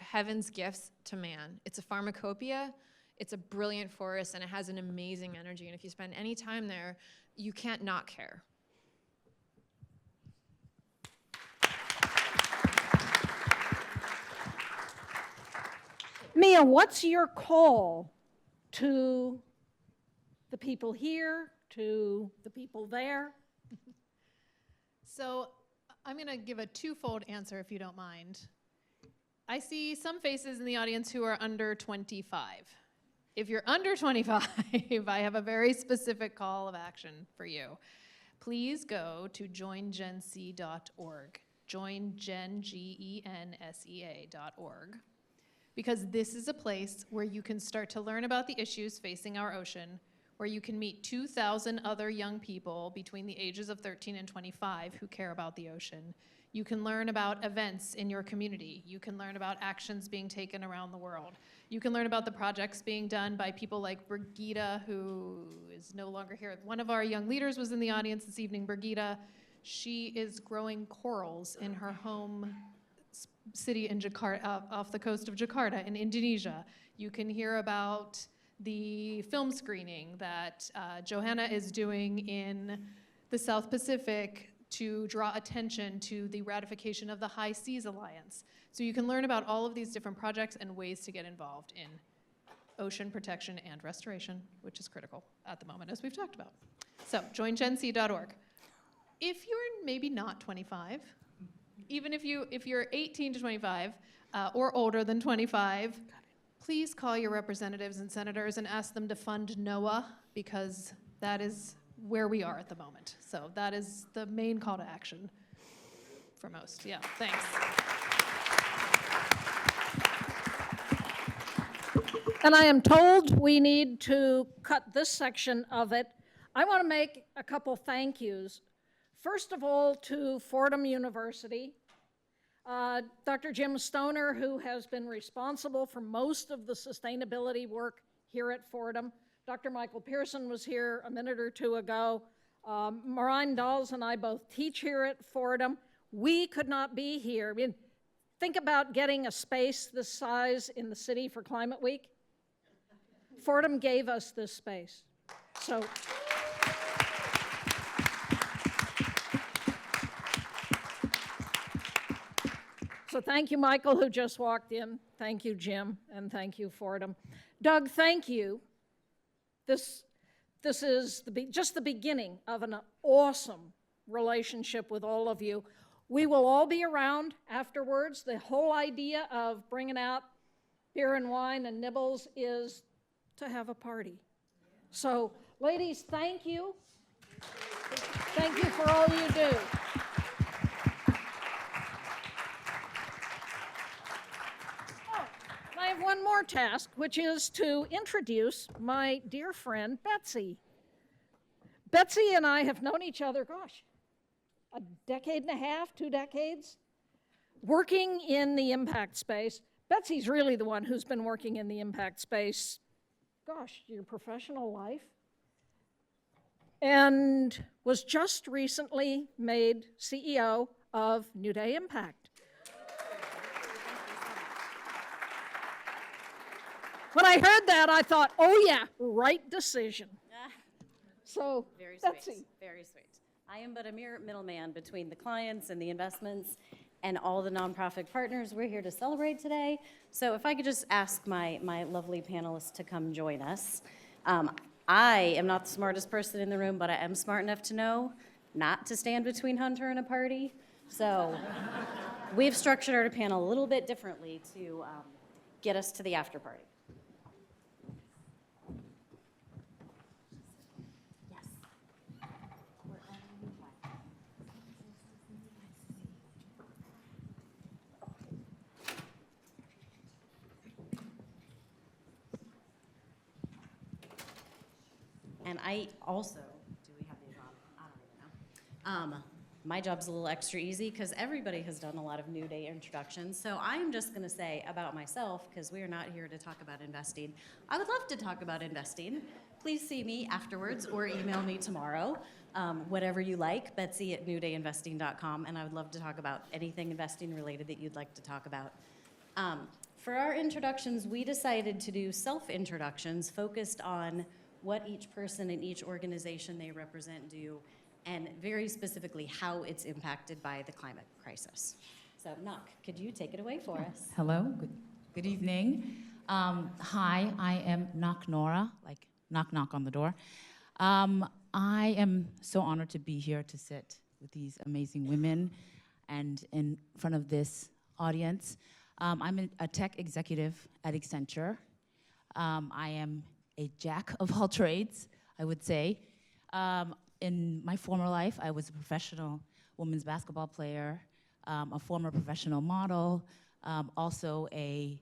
heaven's gifts to man. It's a pharmacopoeia, it's a brilliant forest, and it has an amazing energy. And if you spend any time there, you can't not care. Mia, what's your call to the people here, to the people there? So I'm going to give a twofold answer, if you don't mind. I see some faces in the audience who are under 25. If you're under 25, I have a very specific call of action for you. Please go to joingenSea.org, joingenSea.org, because this is a place where you can start to learn about the issues facing our ocean, where you can meet 2,000 other young people between the ages of 13 and 25 who care about the ocean. You can learn about events in your community. You can learn about actions being taken around the world. You can learn about the projects being done by people like Brigitte, who is no longer here. One of our young leaders was in the audience this evening, Brigitte. She is growing corals in her home city in Jakarta, off the coast of Jakarta in Indonesia. You can hear about the film screening that Johanna is doing in the South Pacific to draw attention to the ratification of the High Seas Alliance. So you can learn about all of these different projects and ways to get involved in ocean protection and restoration, which is critical at the moment, as we've talked about. So joingenSea.org. If you're maybe not 25, even if you're 18 to 25 or older than 25, please call your representatives and senators and ask them to fund NOAA, because that is where we are at the moment. So that is the main call to action for most. Yeah, thanks. And I am told we need to cut this section of it. I want to make a couple thank yous. First of all, to Fordham University, Dr. Jim Stoner, who has been responsible for most of the sustainability work here at Fordham. Dr. Michael Pearson was here a minute or two ago. Marine Dawes and I both teach here at Fordham. We could not be here. I mean, think about getting a space this size in the city for Climate Week. Fordham gave us this space. So. So thank you, Michael, who just walked in. Thank you, Jim, and thank you, Fordham. Doug, thank you. This is just the beginning of an awesome relationship with all of you. We will all be around afterwards. The whole idea of bringing out beer and wine and nibbles is to have a party. So, ladies, thank you. Thank you for all you do. I have one more task, which is to introduce my dear friend, Betsy. Betsy and I have known each other, gosh, a decade and a half, 2 decades, working in the impact space. Betsy's really the one who's been working in the impact space, gosh, your professional life, and was just recently made CEO of Newday Impact. When I heard that, I thought, oh yeah, right decision. So, Very Betsy. sweet, very sweet. I am but a mere middleman between the clients and the investments and all the nonprofit partners we're here to celebrate today. So if I could just ask my lovely panelists to come join us. I am not the smartest person in the room, but I am smart enough to know not to stand between Hunter and a party. So we've structured our panel a little bit differently to get us to the after party. And I also, do we have these on? I don't even know. My job's a little extra easy because everybody has done a lot of New Day introductions. So I'm just going to say about myself, because we are not here to talk about investing. I would love to talk about investing. Please see me afterwards or email me tomorrow, whatever you like, Betsy@newdayinvesting.com, and I would love to talk about anything investing related that you'd like to talk about. For our introductions, we decided to do self-introductions focused on what each person in each organization they represent do, and very specifically how it's impacted by the climate crisis. So, Knock, could you take it away for us? Hello, good evening. Hi, I am Knock Nora, like knock knock on the door. I am so honored to be here to sit with these amazing women and in front of this audience. I'm a tech executive at Accenture. I am a jack of all trades, I would say. In my former life, I was a professional women's basketball player, a former professional model, also a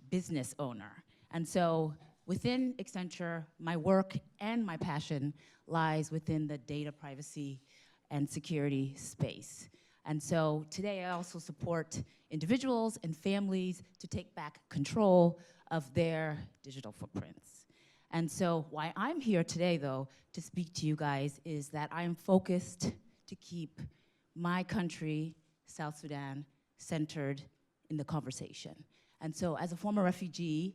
business owner. And so within Accenture, my work and my passion lies within the data privacy and security space. And so today I also support individuals and families to take back control of their digital footprints. And so why I'm here today, though, to speak to you guys is that I'm focused to keep my country, South Sudan, centered in the conversation. And so as a former refugee,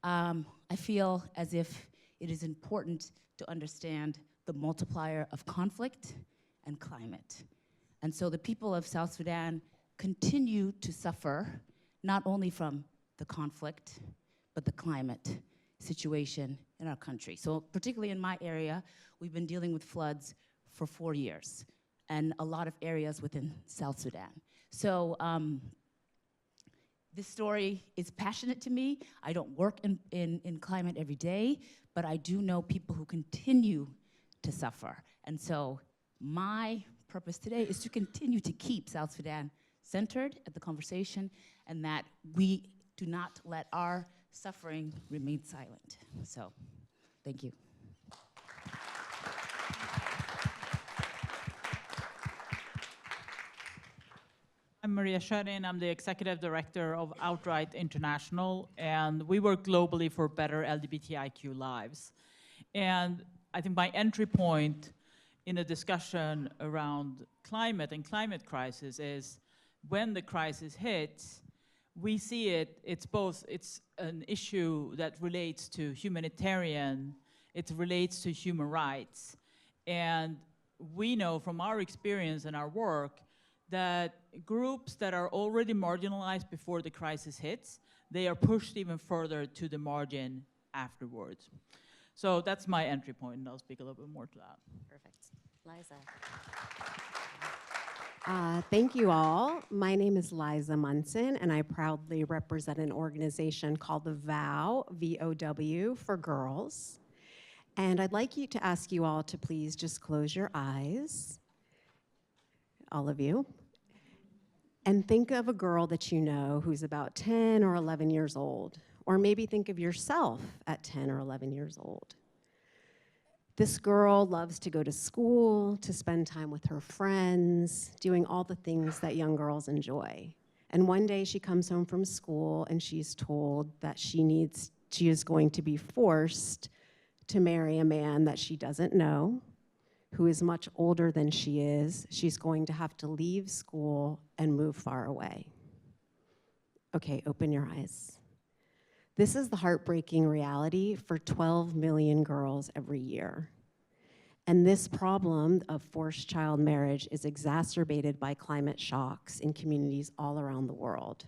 I feel as if it is important to understand the multiplier of conflict and climate. And so the people of South Sudan continue to suffer not only from the conflict, but the climate situation in our country. So particularly in my area, we've been dealing with floods for 4 years and a lot of areas within South Sudan. So this story is passionate to me. I don't work in climate every day, but I do know people who continue to suffer. And so my purpose today is to continue to keep South Sudan centered at the conversation and that we do not let our suffering remain silent. So, thank you. I'm Maria Scherin. I'm the Executive Director of Outright International, and we work globally for better LGBTIQ lives. And I think my entry point in a discussion around climate and climate crisis is when the crisis hits, we see it's an issue that relates to humanitarian, it relates to human rights. And we know from our experience and our work that groups that are already marginalized before the crisis hits, they are pushed even further to the margin afterwards. So that's my entry point, and I'll speak a little bit more to that. Perfect. Liza. Thank you all. My name is Liza Munson, and I proudly represent an organization called the VOW, V-O-W, for girls. And I'd like to ask you all to please just close your eyes, all of you, and think of a girl that you know who's about 10 or 11 years old, or maybe think of yourself at 10 or 11 years old. This girl loves to go to school, to spend time with her friends, doing all the things that young girls enjoy. And one day she comes home from school and she's told that she is going to be forced to marry a man that she doesn't know, who is much older than she is. She's going to have to leave school and move far away. Okay, open your eyes. This is the heartbreaking reality for 12 million girls every year. And this problem of forced child marriage is exacerbated by climate shocks in communities all around the world.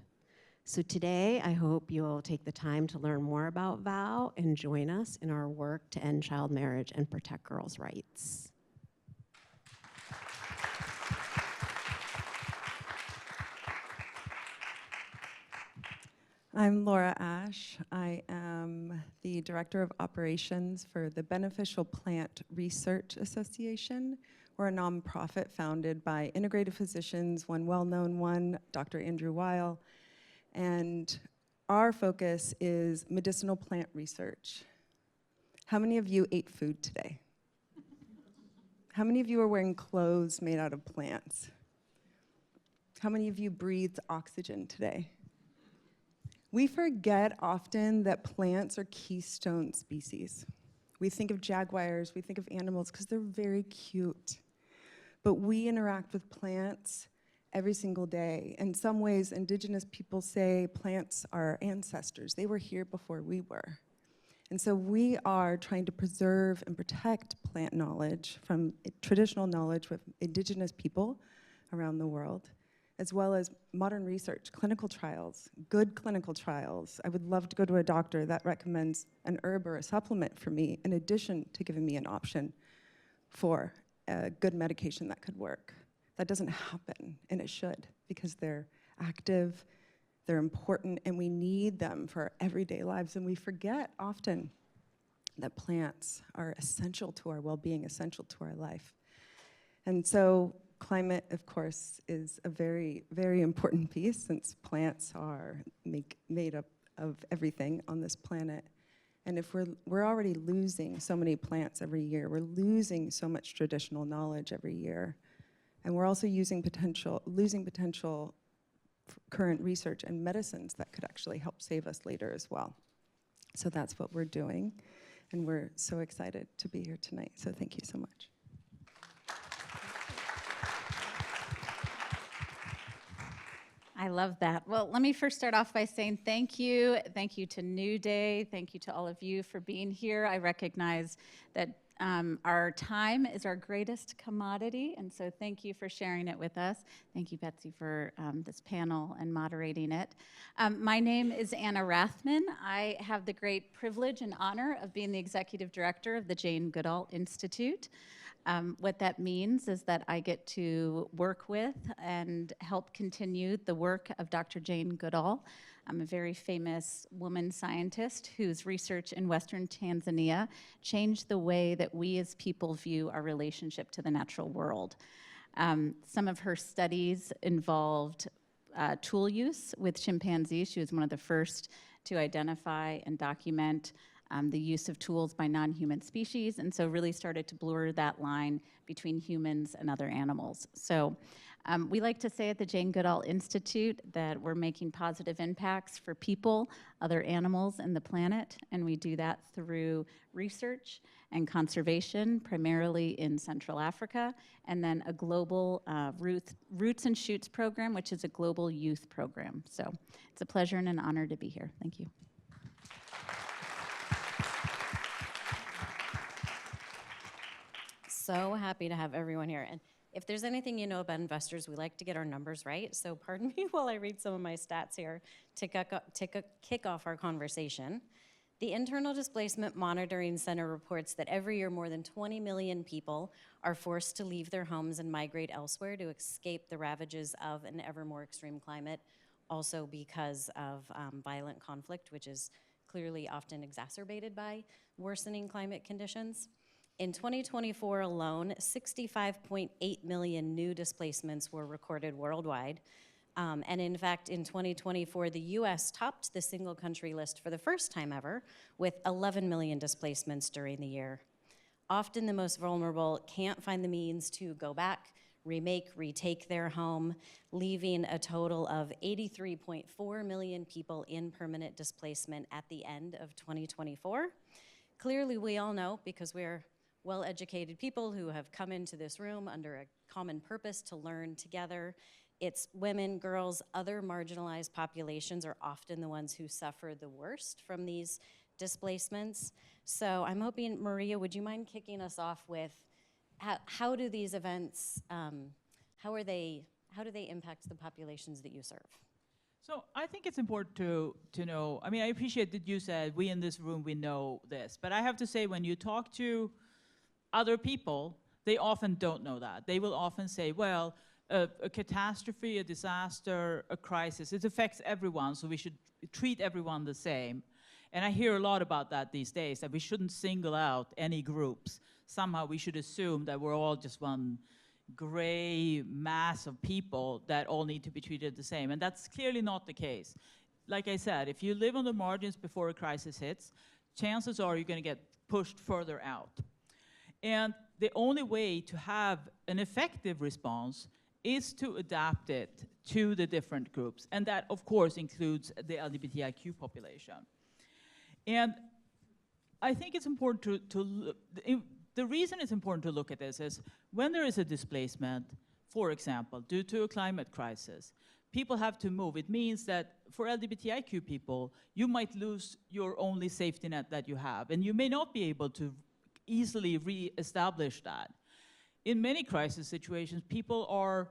So today, I hope you'll take the time to learn more about VOW and join us in our work to end child marriage and protect girls' rights. I'm Laura Ash. I am the Director of Operations for the Beneficial Plant Research Association. We're a nonprofit founded by integrative physicians, one well-known one, Dr. Andrew Weil, and our focus is medicinal plant research. How many of you ate food today? How many of you are wearing clothes made out of plants? How many of you breathed oxygen today? We forget often that plants are keystone species. We think of jaguars, we think of animals because they're very cute. But we interact with plants every single day. In some ways, indigenous people say plants are ancestors. They were here before we were. And so we are trying to preserve and protect plant knowledge from traditional knowledge with indigenous people around the world, as well as modern research, clinical trials, good clinical trials. I would love to go to a doctor that recommends an herb or a supplement for me in addition to giving me an option for a good medication that could work. That doesn't happen, and it should, because they're active, they're important, and we need them for our everyday lives. And we forget often that plants are essential to our well-being, essential to our life. And so climate, of course, is a very, very important piece, since plants are made up of everything on this planet. And if we're already losing so many plants every year, we're losing so much traditional knowledge every year, and we're also losing potential current research and medicines that could actually help save us later as well. So that's what we're doing, and we're so excited to be here tonight. So thank you so much. I love that. Well, let me first start off by saying thank you. Thank you to Newday. Thank you to all of you for being here. I recognize that our time is our greatest commodity, and so thank you for sharing it with us. Thank you, Betsy, for this panel and moderating it. My name is Anna Rathman. I have the great privilege and honor of being the executive director of the Jane Goodall Institute. What that means is that I get to work with and help continue the work of Dr. Jane Goodall. I'm a very famous woman scientist whose research in Western Tanzania changed the way that we as people view our relationship to the natural world. Some of her studies involved tool use with chimpanzees. She was one of the first to identify and document the use of tools by non-human species, and so really started to blur that line between humans and other animals. So we like to say at the Jane Goodall Institute that we're making positive impacts for people, other animals, and the planet, and we do that through research and conservation, primarily in Central Africa, and then a global Roots and Shoots program, which is a global youth program. So it's a pleasure and an honor to be here. Thank you. So happy to have everyone here. And if there's anything you know about investors, we like to get our numbers right. So pardon me while I read some of my stats here to kick off our conversation. The Internal Displacement Monitoring Center reports that every year more than 20 million people are forced to leave their homes and migrate elsewhere to escape the ravages of an ever more extreme climate, also because of violent conflict, which is clearly often exacerbated by worsening climate conditions. In 2024 alone, 65.8 million new displacements were recorded worldwide. And in fact, in 2024, the US topped the single country list for the first time ever with 11 million displacements during the year. Often the most vulnerable can't find the means to go back, retake their home, leaving a total of 83.4 million people in permanent displacement at the end of 2024. Clearly, we all know, because we're well-educated people who have come into this room under a common purpose to learn together. It's women, girls, other marginalized populations are often the ones who suffer the worst from these displacements. So I'm hoping, Maria, would you mind kicking us off with how do these events, how do they impact the populations that you serve? So I think it's important to know, I mean, I appreciate that you said we in this room, we know this, but I have to say when you talk to other people, they often don't know that. They will often say, well, a catastrophe, a disaster, a crisis, it affects everyone, so we should treat everyone the same. And I hear a lot about that these days, that we shouldn't single out any groups. Somehow we should assume that we're all just one gray mass of people that all need to be treated the same. And that's clearly not the case. Like I said, if you live on the margins before a crisis hits, chances are you're going to get pushed further out. And the only way to have an effective response is to adapt it to the different groups. And that, of course, includes the LGBTIQ population. And I think it's important the reason it's important to look at this is when there is a displacement, for example, due to a climate crisis, people have to move. It means that for LGBTIQ people, you might lose your only safety net that you have, and you may not be able to easily re-establish that. In many crisis situations, people are,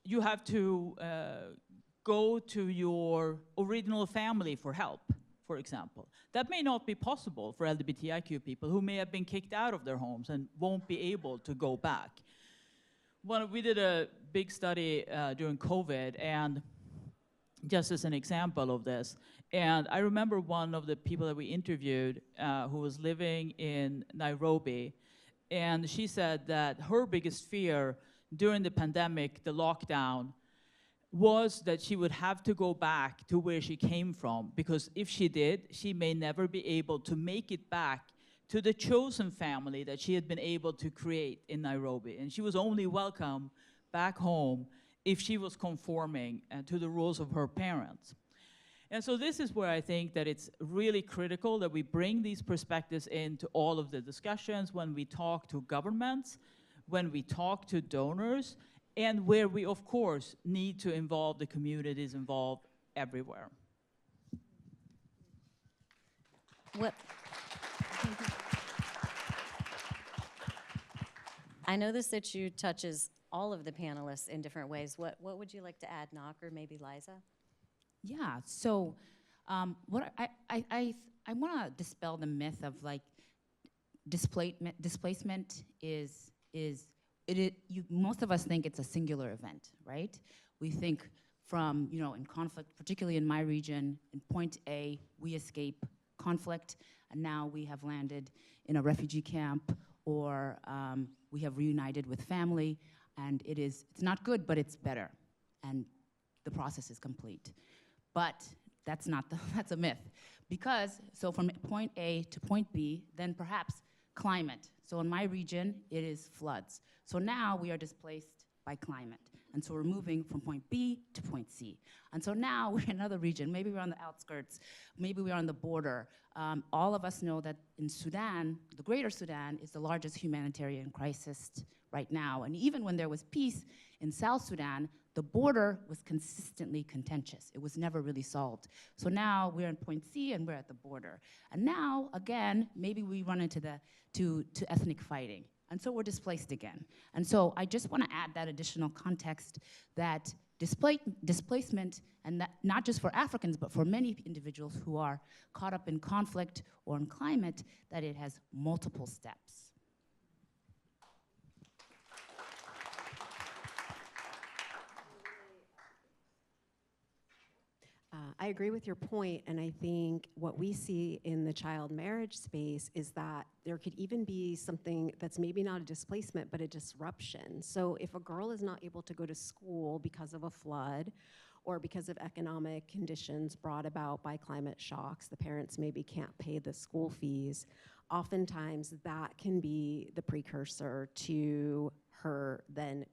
you have to go to your original family for help, for example. That may not be possible for LGBTIQ people who may have been kicked out of their homes and won't be able to go back. We did a big study during COVID, and just as an example of this, and I remember one of the people that we interviewed who was living in Nairobi, and she said that her biggest fear during the pandemic, the lockdown, was that she would have to go back to where she came from, because if she did, she may never be able to make it back to the chosen family that she had been able to create in Nairobi. And she was only welcome back home if she was conforming to the rules of her parents. And so this is where I think that it's really critical that we bring these perspectives into all of the discussions when we talk to governments, when we talk to donors, and where we, of course, need to involve the communities involved everywhere. I know this issue touches all of the panelists in different ways. What would you like to add, Nock, or maybe Liza? Yeah, so what I want to dispel the myth of like displacement is most of us think it's a singular event, right? We think from, in conflict, particularly in my region, in point A, we escape conflict, and now we have landed in a refugee camp, or we have reunited with family, and it's not good, but it's better, and the process is complete. But that's a myth. Because, so from point A to point B, then perhaps climate. So in my region, it is floods. So now we are displaced by climate. And so we're moving from point B to point C. And so now we're in another region. Maybe we're on the outskirts. Maybe we're on the border. All of us know that in Sudan, the greater Sudan is the largest humanitarian crisis right now. And even when there was peace in South Sudan, the border was consistently contentious. It was never really solved. So now we're in point C and we're at the border. And now, again, maybe we run into to ethnic fighting. And so we're displaced again. And so I just want to add that additional context that displacement, and that not just for Africans, but for many individuals who are caught up in conflict or in climate, that it has multiple steps. I agree with your point, and I think what we see in the child marriage space is that there could even be something that's maybe not a displacement, but a disruption. So if a girl is not able to go to school because of a flood or because of economic conditions brought about by climate shocks, the parents maybe can't pay the school fees, oftentimes that can be the precursor to her then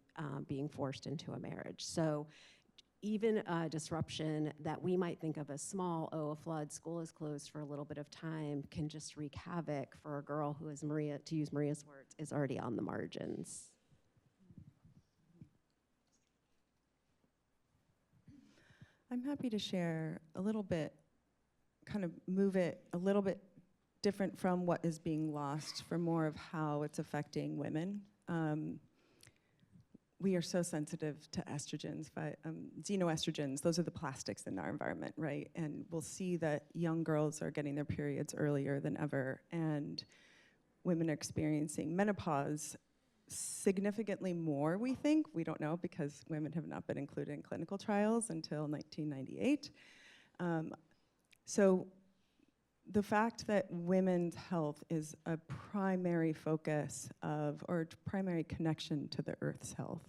being forced into a marriage. So even a disruption that we might think of as small, a flood, school is closed for a little bit of time, can just wreak havoc for a girl who is, to use Maria's words, is already on the margins. I'm happy to share a little bit, kind of move it a little bit different from what is being lost for more of how it's affecting women. We are so sensitive to estrogens, but xenoestrogens, those are the plastics in our environment, right? And we'll see that young girls are getting their periods earlier than ever, and women are experiencing menopause significantly more, we think. We don't know because women have not been included in clinical trials until 1998. So the fact that women's health is a primary focus of, or primary connection to the Earth's health,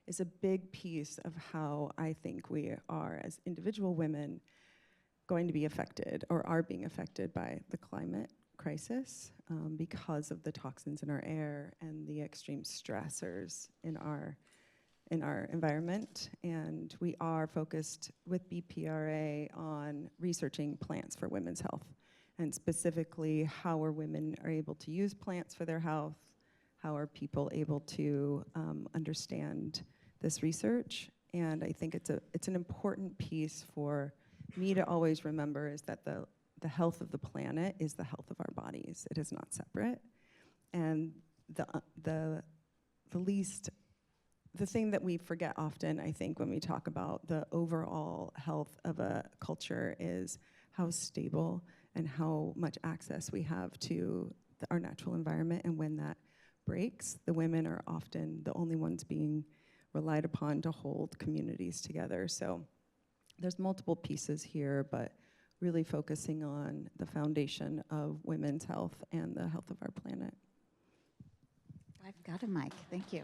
is a big piece of how I think we are, as individual women, going to be affected or are being affected by the climate crisis because of the toxins in our air and the extreme stressors in our environment. And we are focused with BPRA on researching plants for women's health, and specifically how women are able to use plants for their health, how are people able to understand this research. And I think it's an important piece for me to always remember, is that the health of the planet is the health of our bodies. It is not separate. And the thing that we forget often, I think, when we talk about the overall health of a culture is how stable and how much access we have to our natural environment. And when that breaks, the women are often the only ones being relied upon to hold communities together. So there's multiple pieces here, but really focusing on the foundation of women's health and the health of our planet. I've got a mic, thank you.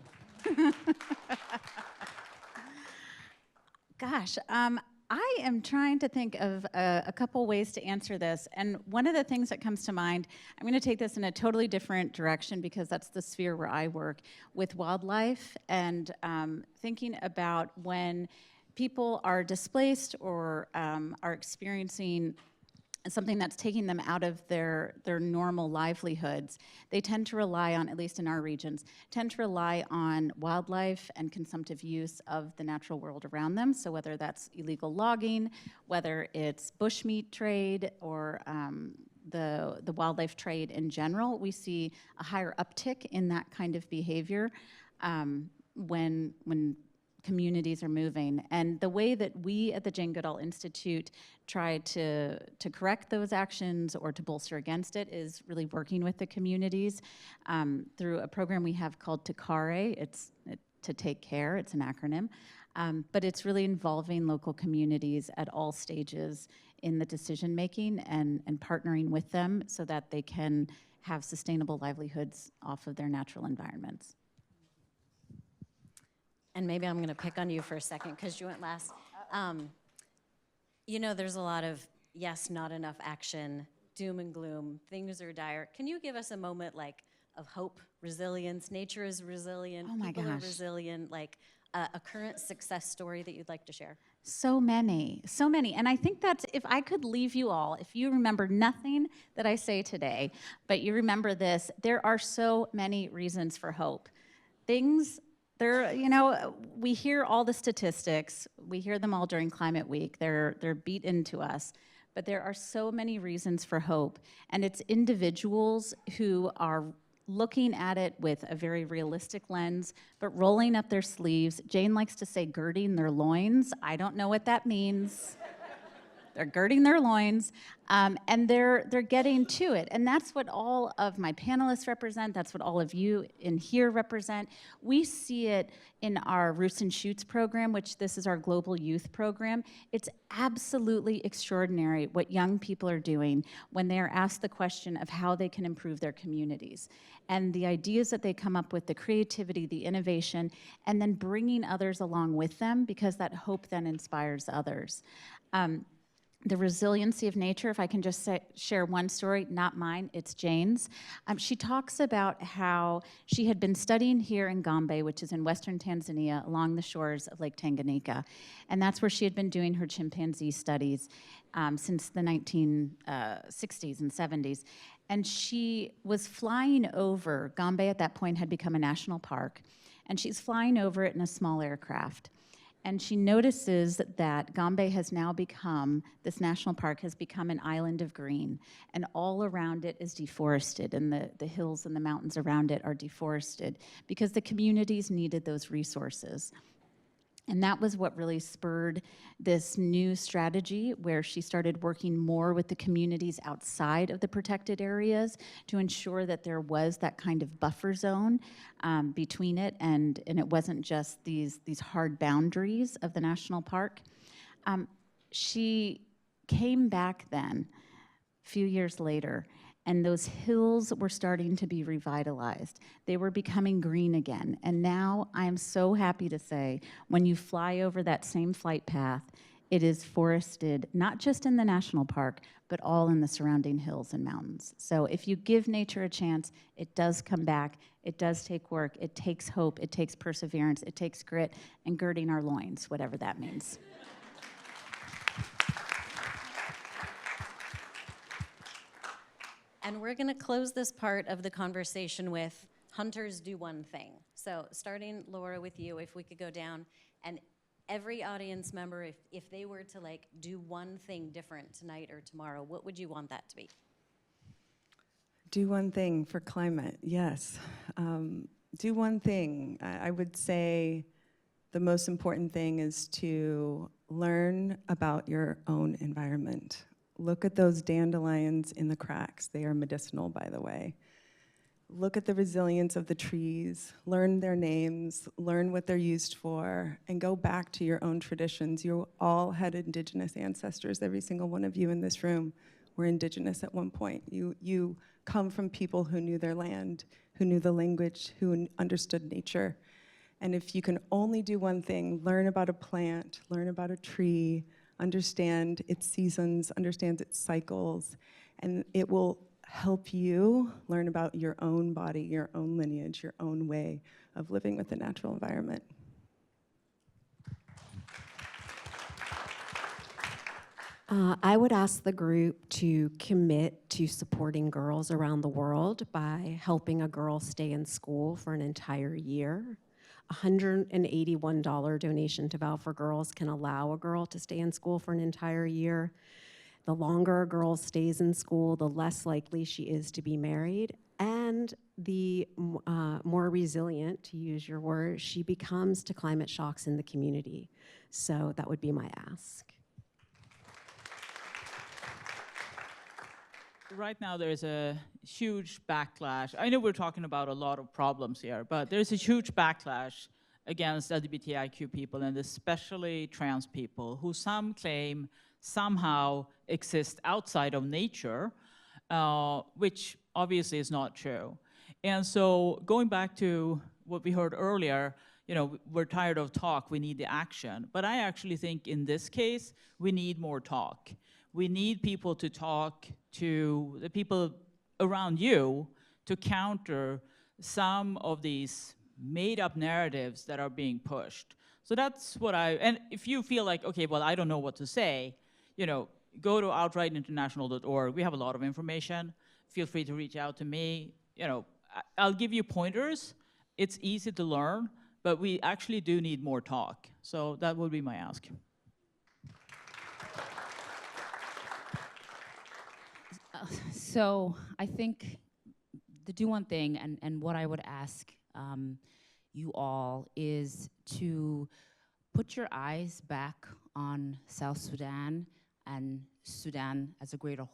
Gosh, I am trying to think of a couple ways to answer this, and one of the things that comes to mind, I'm going to take this in a totally different direction because that's the sphere where I work with wildlife, and thinking about when people are displaced or are experiencing something that's taking them out of their normal livelihoods, they tend to rely on, at least in our regions, tend to rely on wildlife and consumptive use of the natural world around them. So whether that's illegal logging, whether it's bushmeat trade, or the wildlife trade in general, we see a higher uptick in that kind of behavior when communities are moving. And the way that we at the Jane Goodall Institute try to correct those actions or to bolster against it is really working with the communities through a program we have called TACARE. It's to take care, it's an acronym, but it's really involving local communities at all stages in the decision making and partnering with them so that they can have sustainable livelihoods off of their natural environments. And maybe I'm going to pick on you for a second because you went last. You know, there's a lot of, yes, not enough action, doom and gloom, things are dire. Can you give us a moment like of hope, resilience? Nature is resilient, people are resilient, like a current success story that you'd like to share? So many, so many. And I think that's, if I could leave you all, if you remember nothing that I say today, but you remember this, there are so many reasons for hope. You know, we hear all the statistics. We hear them all during Climate Week. They're beat into us. But there are so many reasons for hope. And it's individuals who are looking at it with a very realistic lens, but rolling up their sleeves. Jane likes to say girding their loins. I don't know what that means. They're girding their loins, and they're getting to it. And that's what all of my panelists represent. That's what all of you in here represent. We see it in our Roots and Shoots program, which this is our global youth program. It's absolutely extraordinary what young people are doing when they are asked the question of how they can improve their communities. And the ideas that they come up with, the creativity, the innovation, and then bringing others along with them, because that hope then inspires others. The resiliency of nature, if I can just share one story, not mine, it's Jane's. She talks about how she had been studying here in Gombe, which is in western Tanzania, along the shores of Lake Tanganyika. And that's where she had been doing her chimpanzee studies since the 1960s and 70s. And she was flying over, Gombe at that point had become a national park, and she's flying over it in a small aircraft. And she notices that Gombe has now become, this national park has become an island of green, and all around it is deforested, and the hills and the mountains around it are deforested because the communities needed those resources. And that was what really spurred this new strategy where she started working more with the communities outside of the protected areas to ensure that there was that kind of buffer zone between it, and it wasn't just these hard boundaries of the national park. She came back then, a few years later, and those hills were starting to be revitalized. They were becoming green again. And now I am so happy to say, when you fly over that same flight path, it is forested, not just in the national park, but all in the surrounding hills and mountains. So if you give nature a chance, it does come back. It does take work. It takes hope. It takes perseverance. It takes grit and girding our loins, whatever that means. And we're going to close this part of the conversation with hunters do one thing. So starting, Laura, with you, if we could go down, and every audience member, if they were to like do one thing different tonight or tomorrow, what would you want that to be? Do one thing for climate, yes. Do one thing. I would say the most important thing is to learn about your own environment. Look at those dandelions in the cracks. They are medicinal, by the way. Look at the resilience of the trees, learn their names, learn what they're used for, and go back to your own traditions. You all had indigenous ancestors. Every single one of you in this room were indigenous at one point. You come from people who knew their land, who knew the language, who understood nature. And if you can only do one thing, learn about a plant, learn about a tree, understand its seasons, understand its cycles, and it will help you learn about your own body, your own lineage, your own way of living with the natural environment. I would ask the group to commit to supporting girls around the world by helping a girl stay in school for an entire year. $181 donation to Vow for Girls can allow a girl to stay in school for an entire year. The longer a girl stays in school, the less likely she is to be married, and the more resilient, to use your word, she becomes to climate shocks in the community. So that would be my ask. Right now, there's a huge backlash. I know we're talking about a lot of problems here, but there's a huge backlash against LGBTIQ people, and especially trans people, who some claim somehow exist outside of nature, which obviously is not true. And so going back to what we heard earlier, you know, we're tired of talk, we need the action. But I actually think in this case, we need more talk. We need people to talk to the people around you to counter some of these made-up narratives that are being pushed. So that's what and if you feel like, okay, well, I don't know what to say, you know, go to outrightinternational.org. We have a lot of information. Feel free to reach out to me. You know, I'll give you pointers. It's easy to learn, but we actually do need more talk. So that would be my ask. So I think the do one thing, and what I would ask you all is to put your eyes back on South Sudan and Sudan as a greater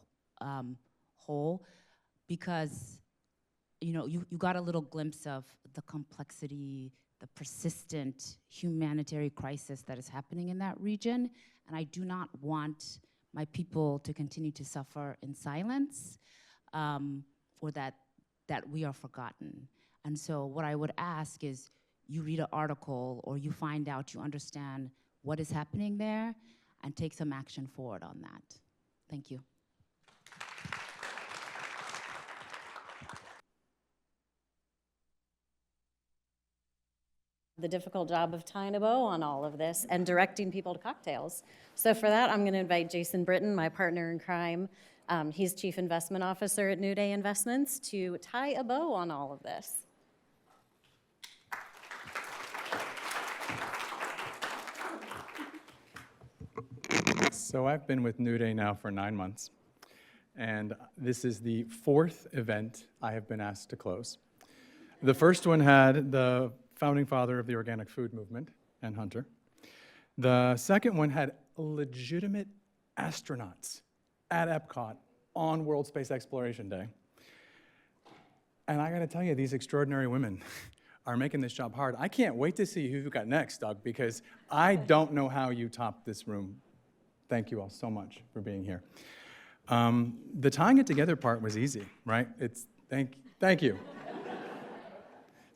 whole, because you know you got a little glimpse of the complexity, the persistent humanitarian crisis that is happening in that region, and I do not want my people to continue to suffer in silence, or that we are forgotten. And so what I would ask is you read an article or you find out, you understand what is happening there, and take some action forward on that. Thank you. The difficult job of tying a bow on all of this and directing people to cocktails. So for that, I'm going to invite Jason Britton, my partner in crime. He's Chief Investment Officer at Newday Investments, to tie a bow on all of this. So I've been with Newday now for 9 months, and this is the 4th event I have been asked to close. The first one had the founding father of the organic food movement and hunter. The second one had legitimate astronauts at Epcot on World Space Exploration Day. And I gotta tell you, these extraordinary women are making this job hard. I can't wait to see who you got next, Doug, because I don't know how you top this room. Thank you all so much for being here. The tying it together part was easy, right? It's thank you.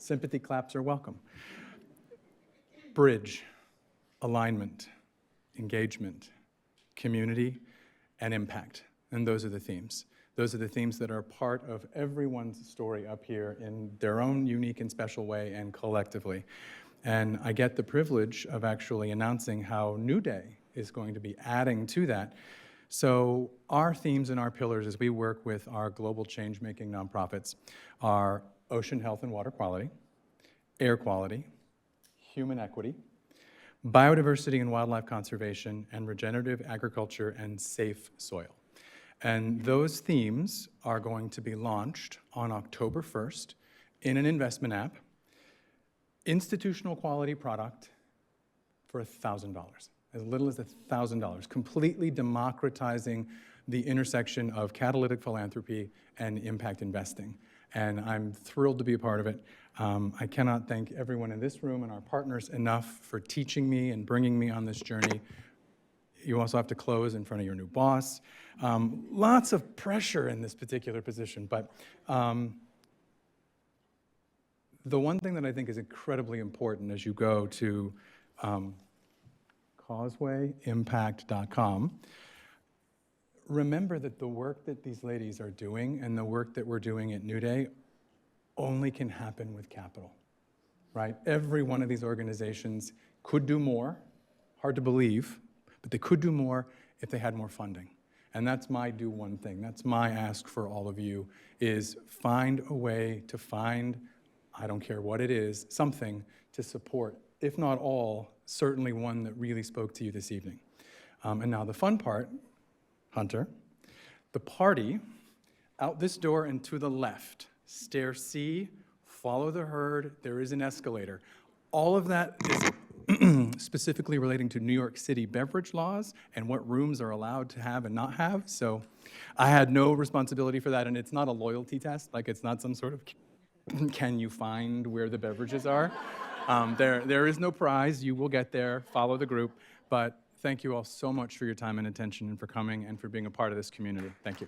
Sympathy claps are welcome. Bridge, alignment, engagement, community, and impact. And those are the themes. Those are the themes that are part of everyone's story up here in their own unique and special way and collectively. And I get the privilege of actually announcing how Newday is going to be adding to that. So our themes and our pillars as we work with our global change-making nonprofits are ocean health and water quality, air quality, human equity, biodiversity and wildlife conservation, and regenerative agriculture and safe soil. And those themes are going to be launched on October 1st in an investment app, institutional quality product for $1,000, as little as $1,000, completely democratizing the intersection of catalytic philanthropy and impact investing. And I'm thrilled to be a part of it. I cannot thank everyone in this room and our partners enough for teaching me and bringing me on this journey. You also have to close in front of your new boss. Lots of pressure in this particular position, but the one thing that I think is incredibly important as you go to CausewayImpact.com, remember that the work that these ladies are doing and the work that we're doing at Newday only can happen with capital, right? Every one of these organizations could do more, hard to believe, but they could do more if they had more funding. And that's my do one thing. That's my ask for all of you, is find a way to find, I don't care what it is, something to support, if not all, certainly one that really spoke to you this evening. And now the fun part, Hunter, the party, out this door and to the left, stair C, follow the herd, there is an escalator. All of that is specifically relating to New York City beverage laws and what rooms are allowed to have and not have. So I had no responsibility for that, and it's not a loyalty test. Like, it's not some sort of can you find where the beverages are. There is no prize. You will get there. Follow the group. But thank you all so much for your time and attention and for coming and for being a part of this community. Thank you.